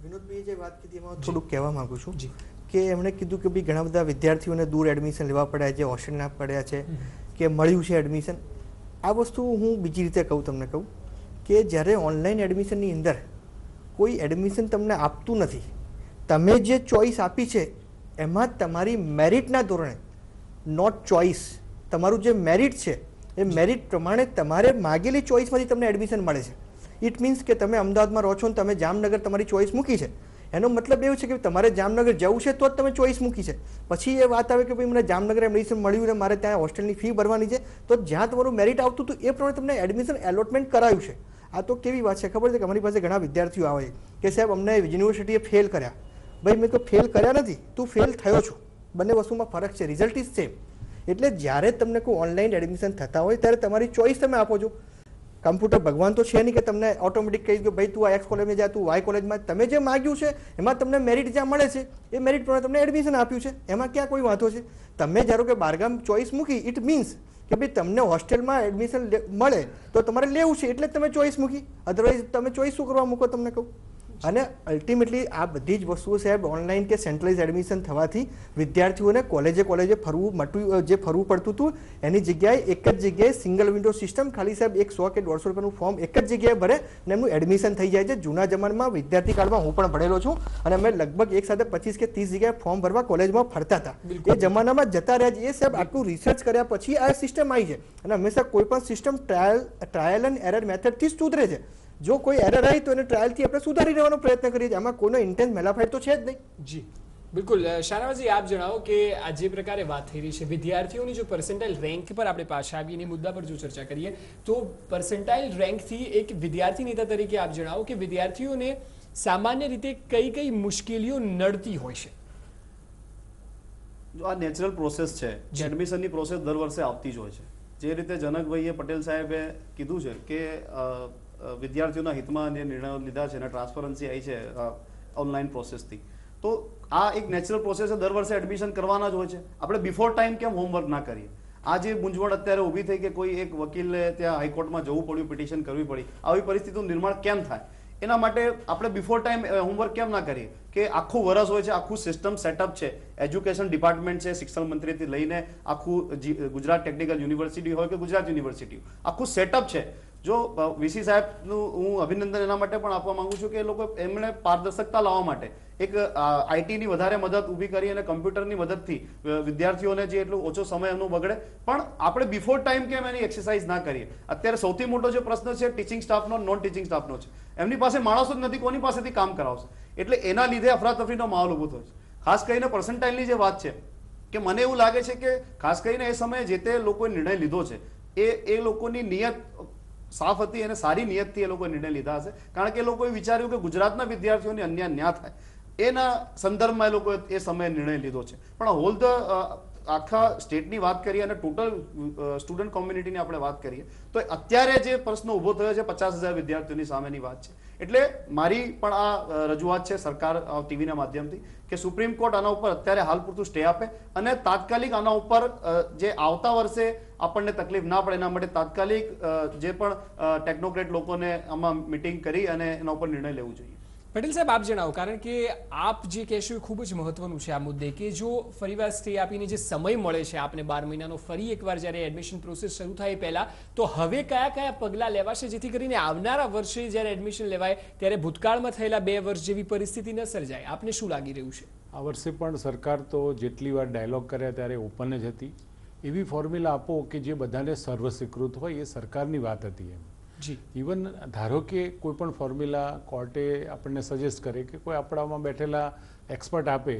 વિનોદભાઈ જે વાત કીધી એમાં થોડુંક કહેવા માંગુ છું કે એમણે કીધું કે ભાઈ ઘણા બધા વિદ્યાર્થીઓને દૂર એડમિશન લેવા પડ્યા છે, હોસ્ટેલના પડ્યા છે કે મળ્યું છે એડમિશન. આ વસ્તુ હું બીજી રીતે તમને કહું કે જ્યારે ઓનલાઈન એડમિશનની અંદર કોઈ એડમિશન તમને આપતું નથી, તમે જે ચોઈસ આપી છે એમાં તમારી મેરિટના ધોરણે, નોટ ચોઈસ, તમારું જે મેરિટ છે એ મેરિટ પ્રમાણે તમારે માગેલી ચોઈસમાંથી તમને એડમિશન મળે છે. ઇટ મીન્સ કે તમે અમદાવાદમાં રહો છો અને તમે જામનગર તમારી ચોઈસ મૂકી છે, એનો મતલબ એવું છે કે તમારે જામનગર જવું છે તો જ તમે ચોઈસ મૂકી છે. પછી એ વાત આવે કે ભાઈ મને જામનગર એડમિશન મળ્યું ને મારે ત્યાં હોસ્ટેલની ફી ભરવાની છે, તો જ્યાં તમારું મેરિટ આવતું હતું એ પ્રમાણે તમને એડમિશન એલોટમેન્ટ કરાયું છે. આ તો કેવી વાત છે ખબર છે કે અમારી પાસે ઘણા વિદ્યાર્થીઓ આવે છે કે સાહેબ અમને યુનિવર્સિટીએ ફેલ કર્યા. ભાઈ મેં તો ફેલ કર્યા નથી, તું ફેલ થયો છો, બંને વસ્તુમાં ફરક છે, રિઝલ્ટ ઇઝ સેમ. એટલે જ્યારે તમને કોઈ ઓનલાઈન એડમિશન થતા હોય ત્યારે તમારી ચોઈસ તમે આપો છો. કમ્પ્યુટર ભગવાન તો છે નહીં કે તમને ઓટોમેટિક કહી દો ભાઈ તું આ એક્સ કોલેજમાં જા, તું વાય કોલેજમાં, તમે જે માગ્યું છે એમાં તમને મેરિટ જ્યાં મળે છે એ મેરિટ પ્રમાણે તમને એડમિશન આપ્યું છે, એમાં ક્યાં કોઈ વાંધો છે. તમે ધારો કે બારગામ ચોઈસ મૂકી, ઇટ મીન્સ કે ભાઈ તમને હોસ્ટેલમાં એડમિશન મળે તો તમારે લેવું છે એટલે તમે ચોઈસ મૂકી, અધરવાઇઝ તમે ચોઈસ શું કરવા મૂકો તમને કહું. અને અલ્ટિમેટલી આ બધી જ વસ્તુઓ સાહેબ ઓનલાઈન કે સેન્ટ્રલાઇઝ એડમિશન થવાથી વિદ્યાર્થીઓને કોલેજે ફરવું જે ફરવું પડતું હતું એની જગ્યાએ એક જ જગ્યાએ સિંગલ વિન્ડો સિસ્ટમ, ખાલી સાહેબ 100 કે 150 રૂપિયાનું ફોર્મ એક જ જગ્યાએ ભરે અને એમનું એડમિશન થઈ જાય છે. જૂના જમાનામાં વિદ્યાર્થી કાળમાં હું પણ ભણેલો છું અને અમે લગભગ એક સાથે 25 કે 30 જગ્યાએ ફોર્મ ભરવા કોલેજમાં ફરતા હતા. એ જમાનામાં જતા રહ્યા છે. એ સાહેબ આટલું રિસર્ચ કર્યા પછી આ સિસ્ટમ આવી છે અને હંમેશા કોઈ પણ સિસ્ટમ ટ્રાયલ એન્ડ એરર મેથડથી જ સુધરે છે. જો કોઈ એરર આવી તો એને ટ્રાયલથી આપણે સુધારી લેવાનો પ્રયત્ન કરીએ છીએ, આમાં કોઈનો ઇન્ટેન્સ મેલાફાઈડ તો છે જ નહીં. જી બિલકુલ. શાહનવાઝજી આપ જણાવો કે આ જે પ્રકારે વાત થઈ રહી છે વિદ્યાર્થીઓની જો પર્સન્ટાઇલ રેન્ક પર આપણે પાછા આવીને મુદ્દા પર જો ચર્ચા કરીએ તો પર્સન્ટાઇલ રેન્કથી એક વિદ્યાર્થી નેતા તરીકે આપ જણાવો કે વિદ્યાર્થીઓને સામાન્ય રીતે કઈ કઈ મુશ્કેલીઓ નડતી હોય છે. જો આ નેચરલ પ્રોસેસ છે, એડમિશનની પ્રોસેસ દર વર્ષે આવતી જ હોય છે. જે રીતે જનકભાઈએ પટેલ સાહેબે કીધું છે કે વિદ્યાર્થીઓના હિતમાં જે નિર્ણયો લીધા છે અને ટ્રાન્સપરન્સી આવી છે ઓનલાઈન પ્રોસેસથી, તો આ એક નેચરલ પ્રોસેસ છે. દર વર્ષે એડમિશન કરવાના જ હોય છે. આપણે બિફોર ટાઈમ કેમ હોમવર્ક ના કરીએ? આ જે મૂંઝવણ અત્યારે ઊભી થઈ કે કોઈ એક વકીલને ત્યાં હાઈકોર્ટમાં જવું પડ્યું, પિટિશન કરવી પડી, આવી પરિસ્થિતિનું નિર્માણ કેમ થાય? એના માટે આપણે બિફોર ટાઈમ હોમવર્ક કેમ ના કરીએ કે આખું વર્ષ હોય છે, આખું સિસ્ટમ સેટઅપ છે, એજ્યુકેશન ડિપાર્ટમેન્ટ છે, શિક્ષણ મંત્રીથી લઈને આખું ગુજરાત ટેકનિકલ યુનિવર્સિટી હોય કે ગુજરાત યુનિવર્સિટી, આખું સેટઅપ છે. જો વીસી સાહેબનું હું અભિનંદન એના માટે પણ આપવા માંગુ છું કે એ લોકો એમણે પારદર્શકતા લાવવા માટે એક આઈટીની વધારે મદદ ઊભી કરી અને કમ્પ્યુટરની મદદથી વિદ્યાર્થીઓને જે એટલું ઓછો સમય એમનો બગડે, પણ આપણે બિફોર ટાઈમ કેમ એની એક્સરસાઇઝ ના કરીએ? અત્યારે સૌથી મોટો જે પ્રશ્ન છે ટીચિંગ સ્ટાફનો, નોન ટીચિંગ સ્ટાફનો છે. એમની પાસે માણસો જ નથી, કોની પાસેથી કામ કરાવશે? એટલે એના લીધે અફરાતફરીનો માહોલ ઊભો થયો છે. ખાસ કરીને પર્સન્ટાઇલની જે વાત છે કે મને એવું લાગે છે કે ખાસ કરીને એ સમયે જે તે લોકોએ નિર્ણય લીધો છે એ લોકોની નિયત સાફ હતી અને સારી નિયતથી એ લોકોએ નિર્ણય લીધા હશે. કારણ કે એ લોકોએ વિચાર્યું કે ગુજરાતના વિદ્યાર્થીઓને અન્યાય ન્યા થાય એના સંદર્ભમાં એ લોકોએ એ સમયે નિર્ણય લીધો છે. પણ હોલ ધ આખા સ્ટેટની વાત કરીએ અને ટોટલ સ્ટુડન્ટ કોમ્યુનિટીની આપણે વાત કરીએ તો અત્યારે જે પ્રશ્ન ઊભો થયો છે 50,000 વિદ્યાર્થીઓની સામેની વાત છે. એટલે મારી પણ આ રજૂઆત છે સરકાર ટીવીના માધ્યમથી કે સુપ્રીમ કોર્ટ આના ઉપર અત્યારે હાલ પૂરતું સ્ટે આપે અને તાત્કાલિક આના ઉપર જે આવતા વર્ષે આપણને તકલીફ ના પડે એના માટે તાત્કાલિક જે પણ ટેકનોક્રેટ લોકોને આમાં મિટિંગ કરી અને એના ઉપર નિર્ણય લેવું જોઈએ. પટેલ સાહેબ, આપ જણાવો, કારણ કે આપ જે કહેશો એ ખૂબ જ મહત્વનું છે આ મુદ્દે, કે જો ફરીવાર સ્ટે આપીને જે સમય મળે છે આપને 12 મહિનાનો, ફરી એકવાર જ્યારે એડમિશન પ્રોસેસ શરૂ થાય પહેલા, તો હવે કયા કયા પગલાં લેવાશે જેથી કરીને આવનારા વર્ષે જ્યારે એડમિશન લેવાય ત્યારે ભૂતકાળમાં થયેલા 2 વર્ષ જેવી પરિસ્થિતિ ન સર્જાય? આપને શું લાગી રહ્યું છે? આ વર્ષે પણ સરકાર તો જેટલી વાર ડાયલોગ કર્યા ત્યારે ઓપન જ હતી. એવી ફોર્મ્યુલા આપો કે જે બધાને સર્વસ્વીકૃત હોય, એ સરકારની વાત હતી. એમ ઇવન ધારો કે કોઈ પણ ફોર્મ્યુલા કોર્ટે આપણને સજેસ્ટ કરે કે કોઈ આપણામાં બેઠેલા એક્સપર્ટ આપે,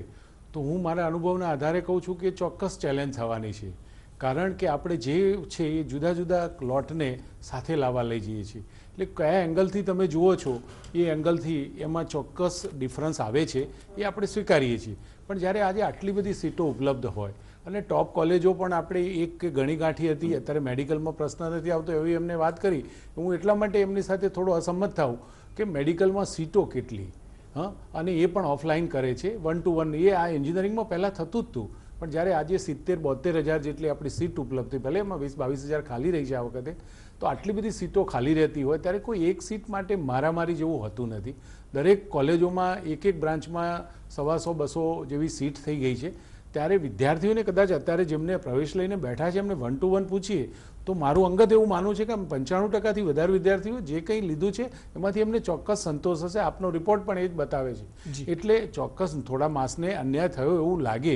તો હું મારા અનુભવના આધારે કહું છું કે ચોક્કસ ચેલેન્જ થવાની છે. કારણ કે આપણે જે છે એ જુદા જુદા લોટને સાથે લાવવા લઈ જઈએ છીએ. એટલે કયા એંગલથી તમે જુઓ છો એ એંગલથી એમાં ચોક્કસ ડિફરન્સ આવે છે, એ આપણે સ્વીકારીએ છીએ. પણ જ્યારે આજે આટલી બધી સીટો ઉપલબ્ધ હોય અને ટોપ કોલેજો પણ આપણે એક ગણી ગાંઠી હતી, અત્યારે મેડિકલમાં પ્રશ્ન નથી આવતો એવી એમને વાત કરી. હું એટલા માટે એમની સાથે થોડો અસંમત થાઉં કે મેડિકલમાં સીટો કેટલી, અને એ પણ ઓફલાઈન કરે છે 1 to 1. એ આ એન્જિનિયરિંગમાં પહેલાં થતું જ હતું, પણ જ્યારે આજે 70-72 હજાર જેટલી આપણી સીટ ઉપલબ્ધ થઈ, ભલે એમાં 20-22 હજાર ખાલી રહી છે આ વખતે, તો આટલી બધી સીટો ખાલી રહેતી હોય ત્યારે કોઈ એક સીટ માટે મારામારી જેવું હોતું નથી. દરેક કોલેજોમાં એક બ્રાન્ચમાં 100-200 જેવી સીટ થઈ ગઈ છે. ત્યારે વિદ્યાર્થીઓને કદાચ અત્યારે જેમને પ્રવેશ લઈને બેઠા છે એમને 1 to 1 પૂછીએ તો મારું અંગત એવું માનવું છે કે 95% વધારે વિદ્યાર્થીઓ જે કંઈ લીધું છે એમાંથી એમને ચોક્કસ સંતોષ હશે. આપનો રિપોર્ટ પણ એ જ બતાવે છે. એટલે ચોક્કસ થોડા માસને અન્યાય થયો એવું લાગે,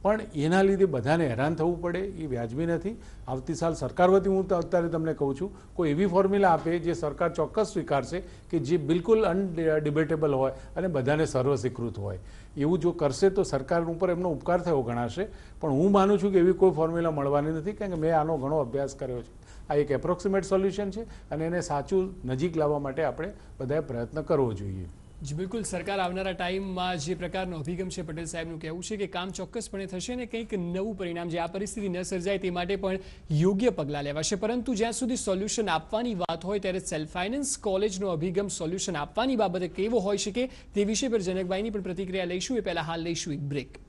પણ એના લીધે બધાને હેરાન થવું પડે એ વ્યાજબી નથી. આવતી સાલ સરકાર વતી હું અત્યારે તમને કહું છું, કોઈ એવી ફોર્મ્યુલા આપે જે સરકાર ચોક્કસ સ્વીકારશે કે જે બિલકુલ અનડિબેટેબલ હોય અને બધાને સર્વસ્વીકૃત હોય. એવું જો કરશે તો સરકાર ઉપર એમનો ઉપકાર થયો ગણાશે. પણ હું માનું છું કે એવી કોઈ ફોર્મ્યુલા મળવાની નથી, કારણ કે મેં આનો ઘણો અભ્યાસ કર્યો છે. આ એક એપ્રોક્સિમેટ સોલ્યુશન છે અને એને સાચું નજીક લાવવા માટે આપણે બધાએ પ્રયત્ન કરવો જોઈએ. જી બિલકુલ, સરકાર આવનારા ટાઈમમાં જે પ્રકારનો અભિગમ છે પટેલ સાહેબનું કહેવું છે કે કામ ચોક્કસપણે થશે અને કંઈક નવું પરિણામ જે આ પરિસ્થિતિ ન સર્જાય તે માટે પણ યોગ્ય પગલાં લેવાશે. પરંતુ જ્યાં સુધી સોલ્યુશન આપવાની વાત હોય ત્યારે સેલ્ફ ફાઇનાન્સ કોલેજનો અભિગમ સોલ્યુશન આપવાની બાબતે કેવો હોઈ શકે તે વિષય પર જનકભાઈની પણ પ્રતિક્રિયા લઈશું. એ પહેલા હાલ લઈશું એક બ્રેક.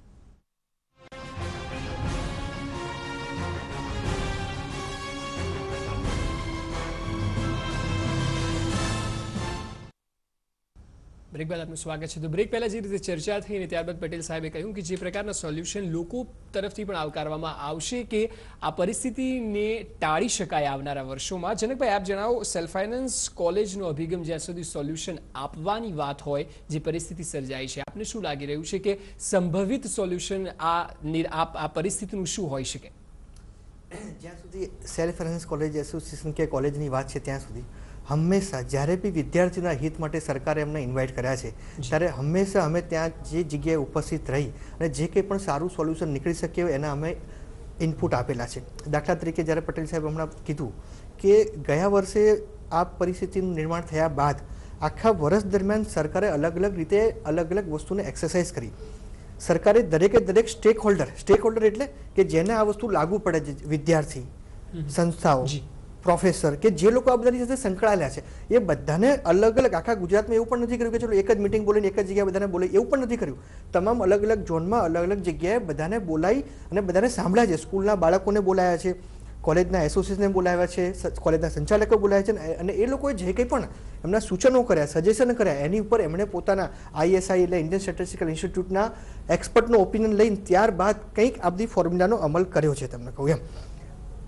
બ્રેક બાદ આપનું સ્વાગત છે. તો બ્રેક પહેલા જે રીતે ચર્ચા થઈ અને ત્યારબાદ પટેલ સાહેબે કહ્યું કે જે પ્રકારના સોલ્યુશન લોકો તરફથી પણ આવકારવામાં આવશે કે આ પરિસ્થિતિને ટાળી શકાય આવનારા વર્ષોમાં. જનકભાઈ, આપ જણાવો, સેલ્ફ ફાઇનાન્સ કોલેજનો અભિગમ જ્યાં સુધી સોલ્યુશન આપવાની વાત હોય, જે પરિસ્થિતિ સર્જાય છે, આપને શું લાગી રહ્યું છે કે સંભવિત સોલ્યુશન આ પરિસ્થિતિનું શું હોઈ શકે? જ્યાં સુધી સેલ્ફ ફાઇનાન્સ કોલેજ એસોસિએશન કે કોલેજની વાત છે ત્યાં સુધી હંમેશા જ્યારે બી વિદ્યાર્થીઓના હિત માટે સરકારે એમને ઇન્વાઇટ કર્યા છે ત્યારે હંમેશા અમે ત્યાં જે જગ્યાએ ઉપસ્થિત રહી અને જે કંઈ પણ સારું સોલ્યુશન નીકળી શકે એના અમે ઇનપુટ આપેલા છે. દાખલા તરીકે જ્યારે પટેલ સાહેબ હમણાં કીધું કે ગયા વર્ષે આ પરિસ્થિતિનું નિર્માણ થયા બાદ આખા વર્ષ દરમિયાન સરકારે અલગ અલગ રીતે અલગ અલગ વસ્તુને એક્સરસાઇઝ કરી. સરકારે દરેક સ્ટેક હોલ્ડર એટલે કે જેને આ વસ્તુ લાગુ પડે છે, વિદ્યાર્થી, સંસ્થાઓ, પ્રોફેસર કે જે લોકો આ બધાની સાથે સંકળાયેલા છે, એ બધાને અલગ અલગ આખા ગુજરાતમાં એવું પણ નથી કર્યું કે ચલો એક જ મિટિંગ બોલીને એક જ જગ્યાએ બધાને બોલે, એવું પણ નથી કર્યું. તમામ અલગ અલગ ઝોનમાં અલગ અલગ જગ્યાએ બધાને બોલાવી અને બધાને સાંભળ્યા છે. સ્કૂલના બાળકોને બોલાયા છે, કોલેજના એસોસિએશનને બોલાવ્યા છે, કોલેજના સંચાલકો બોલાવ્યા છે અને એ લોકોએ જે કંઈ પણ એમના સૂચનો કર્યા, સજેશન કર્યા, એની ઉપર એમણે પોતાના ISI એટલે ઇન્ડિયન સ્ટેટિસ્ટિકલ ઇન્સ્ટિટ્યૂટના એક્સપર્ટનો ઓપિનિયન લઈને ત્યારબાદ કંઈક આ બધી ફોર્મ્યુલાનો અમલ કર્યો છે. તમને કહું એમ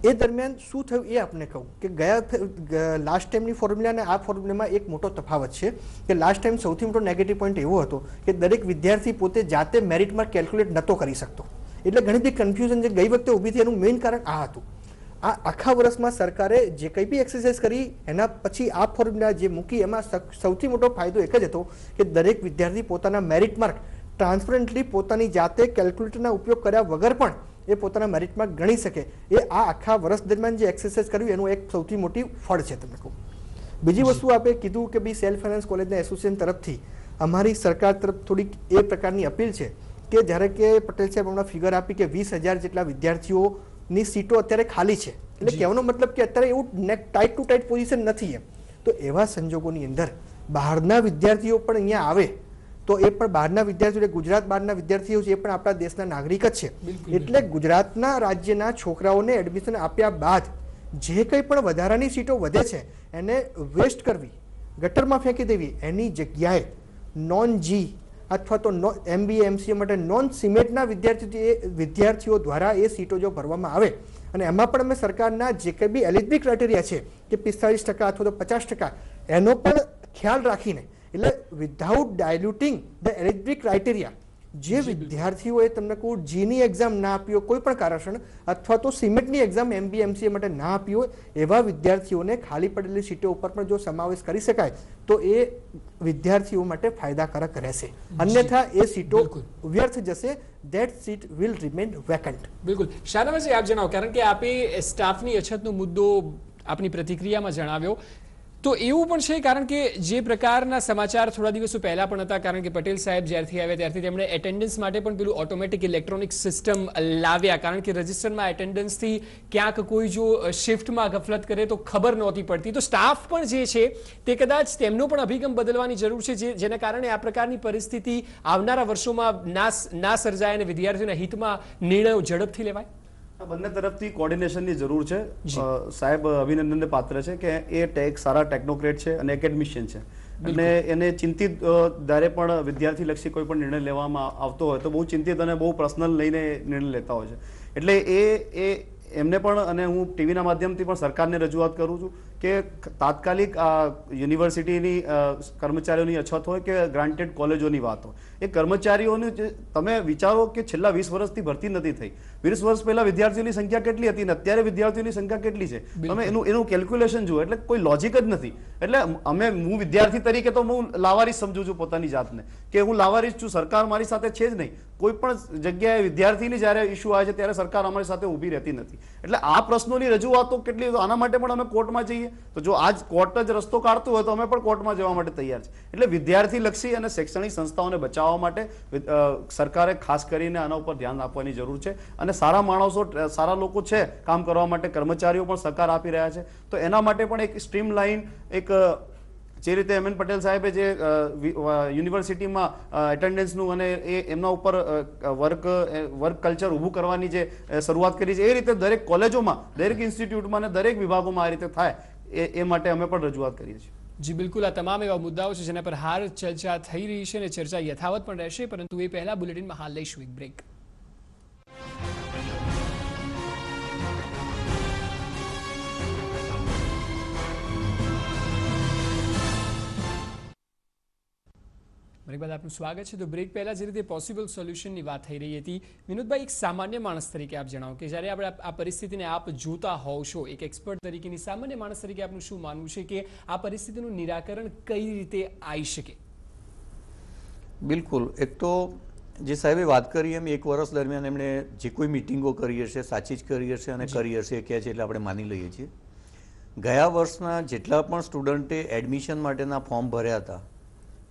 એ દરમિયાન શું થયું એ આપને કહું કે લાસ્ટ ટાઈમની ફોર્મ્યુલા અને આ ફોર્મ્યુલામાં એક મોટો તફાવત છે કે લાસ્ટ ટાઈમ સૌથી મોટો નેગેટિવ પોઈન્ટ એવો હતો કે દરેક વિદ્યાર્થી પોતે જાતે મેરિટમાં કેલ્ક્યુલેટ નહોતો કરી શકતો. એટલે ઘણી બધી કન્ફ્યુઝન જે ગઈ વખતે ઊભી થઈ એનું મેઇન કારણ આ હતું. આ આખા વર્ષમાં સરકારે જે કંઈ બી એક્સરસાઇઝ કરી એના પછી આ ફોર્મ્યુલા જે મૂકી એમાં સૌથી મોટો ફાયદો એક જ હતો કે દરેક વિદ્યાર્થી પોતાના મેરિટ માર્ક ટ્રાન્સપરન્ટલી પોતાની જાતે કેલ્ક્યુલેટરના ઉપયોગ કર્યા વગર પણ એ પોતાના મેરિટમાં ગણી શકે. એ આ આખા વર્ષ દરમિયાન જે એક્સરસાઇઝ કર્યું એનું એક સૌથી મોટી ફળ છે. તમને કહું બીજી વસ્તુ આપણે કીધું કે ભાઈ સેલ્ફ ફાઇનાન્સ કોલેજના એસોસિએશન તરફથી અમારી સરકાર તરફ થોડીક એ પ્રકારની અપીલ છે કે જ્યારે કે પટેલ સાહેબ હમણાં ફિગર આપી કે 20,000 જેટલા વિદ્યાર્થીઓની સીટો અત્યારે ખાલી છે, એટલે કહેવાનો મતલબ કે અત્યારે એવું ટાઈટ ટુ ટાઈટ પોઝિશન નથી એમ. તો એવા સંજોગોની અંદર બહારના વિદ્યાર્થીઓ પણ અહીંયા આવે તો એ પણ બહારના વિદ્યાર્થીઓ, ગુજરાત બહારના વિદ્યાર્થીઓ છે, એ પણ આપણા દેશના નાગરિક જ છે. એટલે ગુજરાતના રાજ્યના છોકરાઓને એડમિશન આપ્યા બાદ જે કંઈ પણ વધારાની સીટો વધે છે એને વેસ્ટ કરવી, ગટરમાં ફેંકી દેવી, એની જગ્યાએ નોન જી અથવા તો MBA MCA માટે નોન સિમેટના વિદ્યાર્થીઓ દ્વારા એ સીટો જો ભરવામાં આવે અને એમાં પણ અમે સરકારના જે કંઈ બી એલિજિબિલિટી ક્રાઇટેરિયા છે કે 45% અથવા તો 50% એનો પણ ખ્યાલ રાખીને, એટલે without diluting the eligibility criteria, જે વિદ્યાર્થીઓએ તમને કહું જીની એક્ઝામ ના આપી હોય કોઈ પણ કારણસર અથવા તો સિમેટની એક્ઝામ MBA MCA માટે ના આપી હોય એવા વિદ્યાર્થીઓને ખાલી પડેલી સીટો ઉપર પણ જો સમાવેશ કરી શકાય તો એ વિદ્યાર્થીઓ માટે ફાયદાકારક રહેશે. અન્યથા એ સીટો વ્યર્થ જશે. That seat will remain vacant. બિલકુલ. શાહનવાઝ આપ જણાવો, કારણ કે આપે સ્ટાફની અછતનો મુદ્દો આપની પ્રતિક્રિયામાં જણાવ્યો, તો એવું પણ છે કારણ કે જે પ્રકારના સમાચાર થોડા દિવસો પહેલા પણ હતા, કારણ કે પટેલ સાહેબ જ્યારથી આવ્યા ત્યારથી તેમણે એટેન્ડન્સ માટે પણ પેલું ઓટોમેટિક ઇલેક્ટ્રોનિક સિસ્ટમ લાવ્યા, કારણ કે રજિસ્ટરમાં એટેન્ડન્સથી ક્યાંક કોઈ જો શિફ્ટમાં ગફલત કરે તો ખબર નહોતી પડતી. તો સ્ટાફ પણ જે છે તે કદાચ તેમનો પણ અભિગમ બદલવાની જરૂર છે, જેના કારણે આ પ્રકારની પરિસ્થિતિ આવનારા વર્ષોમાં ના સર્જાય અને વિદ્યાર્થીઓના હિતમાં નિર્ણયો ઝડપથી લેવાય. બંને તરફથી કોર્ડિનેશનની જરૂર છે. સાહેબ અભિનંદનને પાત્ર છે કે એ સારા ટેકનોક્રેટ છે અને એકેડમિશિયન છે, અને એને ચિંતિત જ્યારે પણ વિદ્યાર્થીલક્ષી કોઈ પણ નિર્ણય લેવામાં આવતો હોય તો બહુ ચિંતિત અને બહુ પર્સનલ લઈને નિર્ણય લેતા હોય છે. એટલે એ એમને પણ, અને હું ટીવીના માધ્યમથી પણ સરકારને રજૂઆત કરું છું કે તાત્કાલિક આ યુનિવર્સિટીની કર્મચારીઓની અછત હોય કે ગ્રાન્ટેડ કોલેજોની વાત હોય, એ કર્મચારીઓને તમે વિચારો કે છેલ્લા 20 વર્ષથી ભરતી નથી થઈ. 20 વર્ષ પહેલા વિદ્યાર્થીઓની સંખ્યા કેટલી હતી ને અત્યારે વિદ્યાર્થીઓની સંખ્યા કેટલી છે, તમે એનું કેલ્ક્યુલેશન જુઓ. એટલે કોઈ લોજિક જ નથી. એટલે હું વિદ્યાર્થી તરીકે તો હું લાવારીસ સમજુ છું પોતાની જાતને, કે હું લાવારીસ છું, સરકાર મારી સાથે છે જ નહીં. કોઈ પણ જગ્યાએ વિદ્યાર્થીની જ્યારે ઇસ્યુ આવે છે ત્યારે સરકાર અમારી સાથે ઊભી રહેતી નથી. એટલે આ પ્રશ્નોની રજૂઆતો કેટલી, આના માટે પણ અમે કોર્ટમાં જઈએ, તો જો આજ કોર્ટ જ રસ્તો કાઢતું હોય તો અમે પણ કોર્ટમાં જવા માટે તૈયાર છે. એટલે વિદ્યાર્થીલક્ષી અને શૈક્ષણિક સંસ્થાઓને બચાવવા માટે સરકારે ખાસ કરીને આના ઉપર ધ્યાન આપવાની જરૂર છે. અને સારા માણસો, સારા લોકો છે કામ કરવા માટે, કર્મચારીઓ પણ સહકાર આપી રહ્યા છે. તો એના માટે પણ એક સ્ટ્રીમલાઇન, એક જે રીતે MN પટેલ સાહેબે જે યુનિવર્સિટીમાં એટેન્ડન્સનું અને એમના ઉપર વર્ક કલ્ચર ઊભું કરવાની જે શરૂઆત કરી છે, એ રીતે દરેક કોલેજોમાં, દરેક ઇન્સ્ટિટ્યૂટમાં અને દરેક વિભાગોમાં આ રીતે થાય એ માટે અમે પણ રજૂઆત કરીએ છીએ. જી બિલકુલ. આ તમામ એવા મુદ્દાઓ છે જેના પર હાલ ચર્ચા થઈ રહી છે અને ચર્ચા યથાવત પણ રહેશે, પરંતુ એ પહેલા બુલેટિનમાં હાલ લઈશું એક બ્રેક. મારી બાદ આપનું સ્વાગત છે. તો બ્રેક પહેલા જે રીતે પોસિબલ સોલ્યુશનની વાત થઈ રહી હતી, વિનોદભાઈ, એક સામાન્ય માણસ તરીકે આપ જણાવો કે જ્યારે આપણે આ પરિસ્થિતિને આપ જોતા હોવ છો, એક એક્સપર્ટ તરીકેની, સામાન્ય માણસ તરીકે આપનું શું માનવું છે કે આ પરિસ્થિતિનું નિરાકરણ કઈ રીતે આવી શકે? બિલકુલ. એક તો જે સાહેબે વાત કરી એમ 1 વર્ષ દરમિયાન એમણે જે કોઈ મિટિંગો કરી હશે, સાચી જ કરી હશે અને કરી હશે એ કહે છે એટલે આપણે માની લઈએ છીએ. ગયા વર્ષના જેટલા પણ સ્ટુડન્ટે એડમિશન માટેના ફોર્મ ભર્યા હતા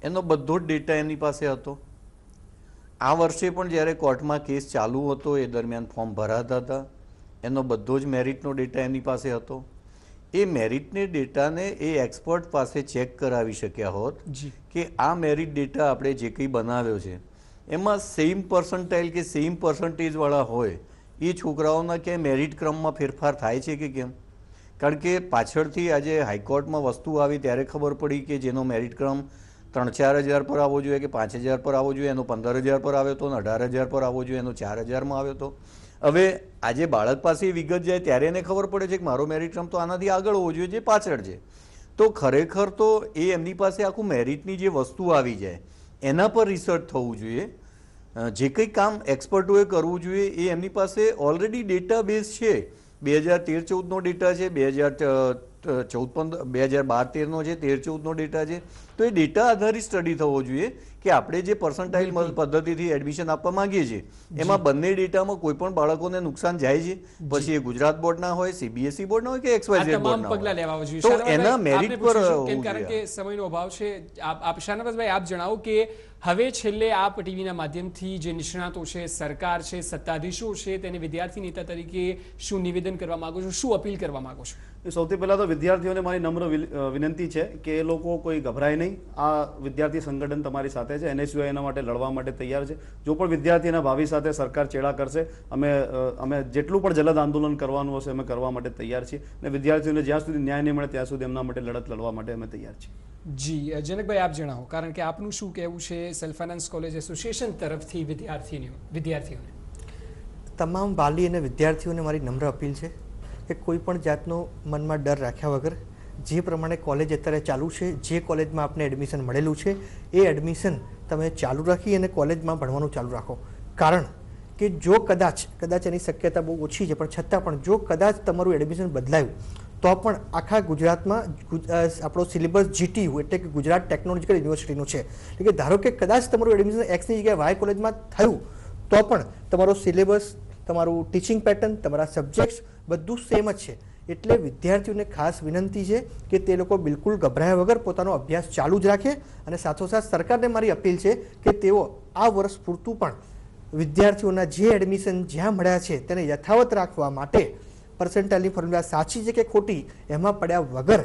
એનો બધો જ ડેટા એમની પાસે હતો. આ વર્ષે પણ જ્યારે કોર્ટમાં કેસ ચાલુ હતો એ દરમિયાન ફોર્મ ભરાતા હતા, એનો બધો જ મેરિટનો ડેટા એમની પાસે હતો. એ મેરિટને ડેટાને એ એક્સપર્ટ પાસે ચેક કરાવી શક્યા હોત કે આ મેરિટ ડેટા આપણે જે કંઈ બનાવ્યો છે એમાં સેમ પર્સન્ટાઇલ કે સેમ પર્સન્ટેજવાળા હોય એ છોકરાઓના ક્યાંય મેરિટ ક્રમમાં ફેરફાર થાય છે કે કેમ? કારણ કે પાછળથી આજે હાઈકોર્ટમાં વસ્તુ આવી ત્યારે ખબર પડી કે જેનો મેરિટ ક્રમ 3-4 હજાર પર આવવો જોઈએ કે 5 હજાર પર આવવો જોઈએ, એનો 15 હજાર પર આવ્યો હતો, 18 હજાર પર આવવો જોઈએ, એનો 4 હજારમાં આવ્યો હતો. હવે આજે બાળક પાસે વિગત જાય ત્યારે એને ખબર પડે છે કે મારો મેરિટ ક્રમ તો આનાથી આગળ હોવો જોઈએ, જે પાછળ છે. તો ખરેખર તો એ એમની પાસે આખું મેરિટની જે વસ્તુ આવી જાય એના પર રિસર્ચ થવું જોઈએ. જે કંઈ કામ એક્સપર્ટોએ કરવું જોઈએ એ એમની પાસે ઓલરેડી ડેટાબેઝ છે. 2013-14નો ડેટા છે, 2012-13નો છે, 13-14નો ડેટા છે. તો એ ડેટા આધારિત સ્ટડી થવો જોઈએ કે આપણે જે પર્સન્ટાઇલ પદ્ધતિથી એડમિશન આપવા માંગીએ છીએ એમાં બંને ડેટામાં કોઈ પણ બાળકોને નુકસાન જાય છે, પછી એ ગુજરાત બોર્ડના હોય, CBSE બોર્ડના હોય કે XYZ બોર્ડના હોય, તો એના મેરિટ પર, કારણ કે સમયનો અભાવ છે. આપ શાહનવાઝભાઈ આપ જણાવો કે હવે છેલ્લે આપ ટીવીના માધ્યમથી જે નિષ્ણાતો છે, સરકાર છે, સત્તાધીશો છે, તેને વિદ્યાર્થી નેતા તરીકે શું નિવેદન કરવા માંગો છો, શું અપીલ કરવા માંગો છો? સૌથી પહેલાં તો વિદ્યાર્થીઓને મારી નમ્ર વિનંતી છે કે એ લોકો કોઈ ગભરાય નહીં. આ વિદ્યાર્થી સંગઠન તમારી સાથે છે, NSUI એના માટે લડવા માટે તૈયાર છે. જો પણ વિદ્યાર્થીના ભાવિ સાથે સરકાર ચેડા કરશે, અમે જેટલું પણ જલદ આંદોલન કરવાનું હશે અમે કરવા માટે તૈયાર છીએ, અને વિદ્યાર્થીઓને જ્યાં સુધી ન્યાય નહીં મળે ત્યાં સુધી એમના માટે લડત લડવા માટે અમે તૈયાર છીએ. જી જનકભાઈ, આપ જણાવો, કારણ કે આપનું શું કહેવું છે સેલ્ફ ફાઇનાન્સ કોલેજ એસોસિએશન તરફથી વિદ્યાર્થીઓને? તમામ વાલી અને વિદ્યાર્થીઓને મારી નમ્ર અપીલ છે કે કોઈ પણ જાતનો મનમાં ડર રાખ્યા વગર જે પ્રમાણે કોલેજ અત્યારે ચાલુ છે, જે કોલેજમાં આપને એડમિશન મળેલું છે એ એડમિશન તમે ચાલુ રાખી અને કોલેજમાં ભણવાનું ચાલુ રાખો. કારણ કે જો કદાચ એની શક્યતા બહુ ઓછી છે, પણ છતાં પણ જો કદાચ તમારું એડમિશન બદલાયું તો પણ આખા ગુજરાતમાં આપણો સિલેબસ GTU એટલે કે ગુજરાત ટેકનોલોજીકલ યુનિવર્સિટીનું છે. એટલે કે ધારો કે કદાચ તમારું એડમિશન Xની જગ્યાએ Y કોલેજમાં થયું તો પણ તમારો સિલેબસ, તમારું ટીચિંગ પેટર્ન, તમારા સબ્જેક્ટ્સ બધું સેમ જ છે. એટલે વિદ્યાર્થીઓને ખાસ વિનંતી છે કે તે લોકો બિલકુલ ગભરાયા વગર પોતાનો અભ્યાસ ચાલુ જ રાખે. અને સાથોસાથ સરકારને મારી અપીલ છે કે તેઓ આ વર્ષ પૂરતું પણ વિદ્યાર્થીઓના જે એડમિશન જ્યાં મળ્યા છે તેને યથાવત રાખવા માટે પર્સન્ટાઇલની ફોર્મ્યુલા સાચી છે કે ખોટી એમાં પડ્યા વગર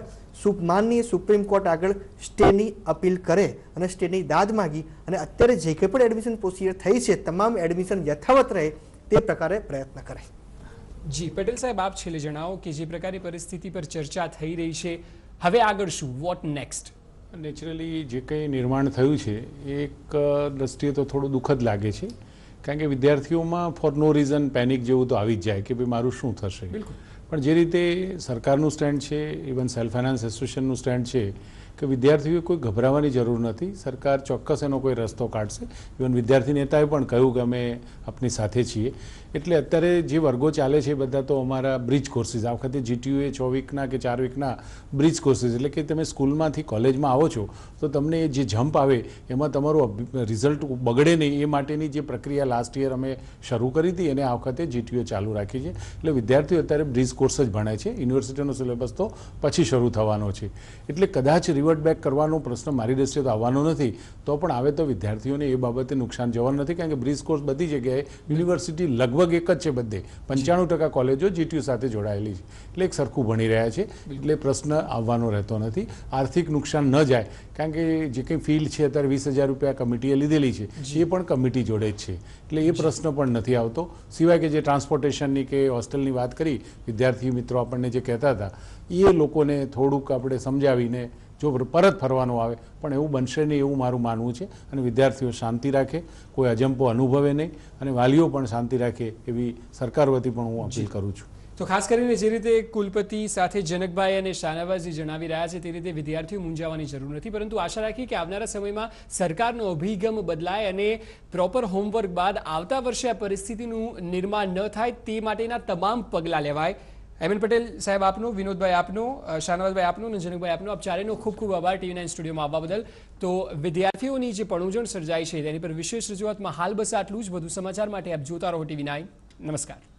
માનનીય સુપ્રીમ કોર્ટ આગળ સ્ટેની અપીલ કરે અને સ્ટેની દાદ માગી અને અત્યારે જે કંઈ પણ એડમિશન પ્રોસિજર થઈ છે તમામ એડમિશન યથાવત રહે તે પ્રકારે પ્રયત્ન કરે. જી પટેલ સાહેબ, આપ છેલ્લે જણાવો કે જે પ્રકારની પરિસ્થિતિ પર ચર્ચા થઈ રહી છે, હવે આગળ શું, વોટ નેક્સ્ટ? નેચરલી જે કંઈ નિર્માણ થયું છે એ એક દ્રષ્ટિએ તો થોડું દુઃખદ લાગે છે, કારણ કે વિદ્યાર્થીઓમાં ફોર નો રીઝન પેનિક જેવું તો આવી જ જાય કે ભાઈ મારું શું થશે. પણ જે રીતે સરકારનું સ્ટેન્ડ છે, ઇવન સેલ્ફ ફાઇનાન્સ એસોસિએશનનું સ્ટેન્ડ છે કે વિદ્યાર્થીઓએ કોઈ ગભરાવાની જરૂર નથી, સરકાર ચોક્કસ એનો કોઈ રસ્તો કાઢશે. ઇવન વિદ્યાર્થી નેતાએ પણ કહ્યું કે અમે આપની સાથે છીએ. એટલે અત્યારે જે વર્ગો ચાલે છે બધા તો અમારા બ્રિજ કોર્સીસ, આ વખતે GTU એ 6 વીકના કે 4 વીકના બ્રિજ કોર્સીસ, એટલે કે તમે સ્કૂલમાંથી કોલેજમાં આવો છો તો તમને જે જમ્પ આવે એમાં તમારું રિઝલ્ટ બગડે નહીં એ માટેની જે પ્રક્રિયા લાસ્ટ યર અમે શરૂ કરી હતી એને આ વખતે GTU ચાલુ રાખી છે. એટલે વિદ્યાર્થીઓ અત્યારે બ્રિજ કોર્સ જ ભણે છે, યુનિવર્સિટીનો સિલેબસ તો પછી શરૂ થવાનો છે. એટલે કદાચ રિવર્ટ બેક કરવાનો પ્રશ્ન મારી દ્રષ્ટિએ તો આવવાનો નથી, તો પણ આવે તો વિદ્યાર્થીઓને એ બાબતે નુકસાન જવાનું નથી, કારણ કે બ્રિજ કોર્સ બધી જગ્યાએ યુનિવર્સિટી લગભગ એક જ છે, બધે 95% કોલેજો GTU સાથે જોડાયેલી છે, એટલે એક સરખું ભણી રહ્યા છે. એટલે પ્રશ્ન આવવાનો રહેતો નથી. આર્થિક નુકસાન ન જાય, કારણ કે જે કંઈ ફીલ્ડ છે અત્યારે 20,000 રૂપિયા કમિટીએ લીધેલી છે એ પણ કમિટી જોડે જ છે, એટલે એ પ્રશ્ન પણ નથી આવતો. સિવાય કે જે ટ્રાન્સપોર્ટેશનની કે હોસ્ટેલની વાત કરી વિદ્યાર્થી મિત્રો આપણને જે કહેતા હતા એ લોકોને થોડુંક આપણે સમજાવીને જો પરત ફરવાનું આવે, પણ એવું બનશે નહીં એવું મારું માનવું છે. અને વિદ્યાર્થીઓ શાંતિ રાખે, કોઈ અજંપો અનુભવે નહીં, અને વાલીઓ પણ શાંતિ રાખે એવી સરકાર વતી પણ હું અપીલ કરું છું. તો ખાસ કરીને જે રીતે કુલપતિ સાથે જનકભાઈ અને શાહનવાઝજી જણાવી રહ્યા છે તે રીતે વિદ્યાર્થીઓ મૂંઝાવાની જરૂર નથી, પરંતુ આશા રાખી કે આવનારા સમયમાં સરકારનો અભિગમ બદલાય અને પ્રોપર હોમવર્ક બાદ આવતા વર્ષે આ પરિસ્થિતિનું નિર્માણ ન થાય તે માટેના તમામ પગલાં લેવાય. એમએન પટેલ સાહેબ આપનો, વિનોદભાઈ આપનો, શાહનવાઝભાઈ આપનો અને જનકભાઈ આપનો, આપ ચારેનો ખૂબ ખૂબ આભાર TV9 સ્ટુડિયોમાં આવવા બદલ. તો વિદ્યાર્થીઓની જે પણુજણ સર્જાઈ છે તેની પર વિશેષ રજૂઆતમાં હાલ બસ આટલું જ. વધુ સમાચાર માટે આપ જોતા રહો TV9. નમસ્કાર.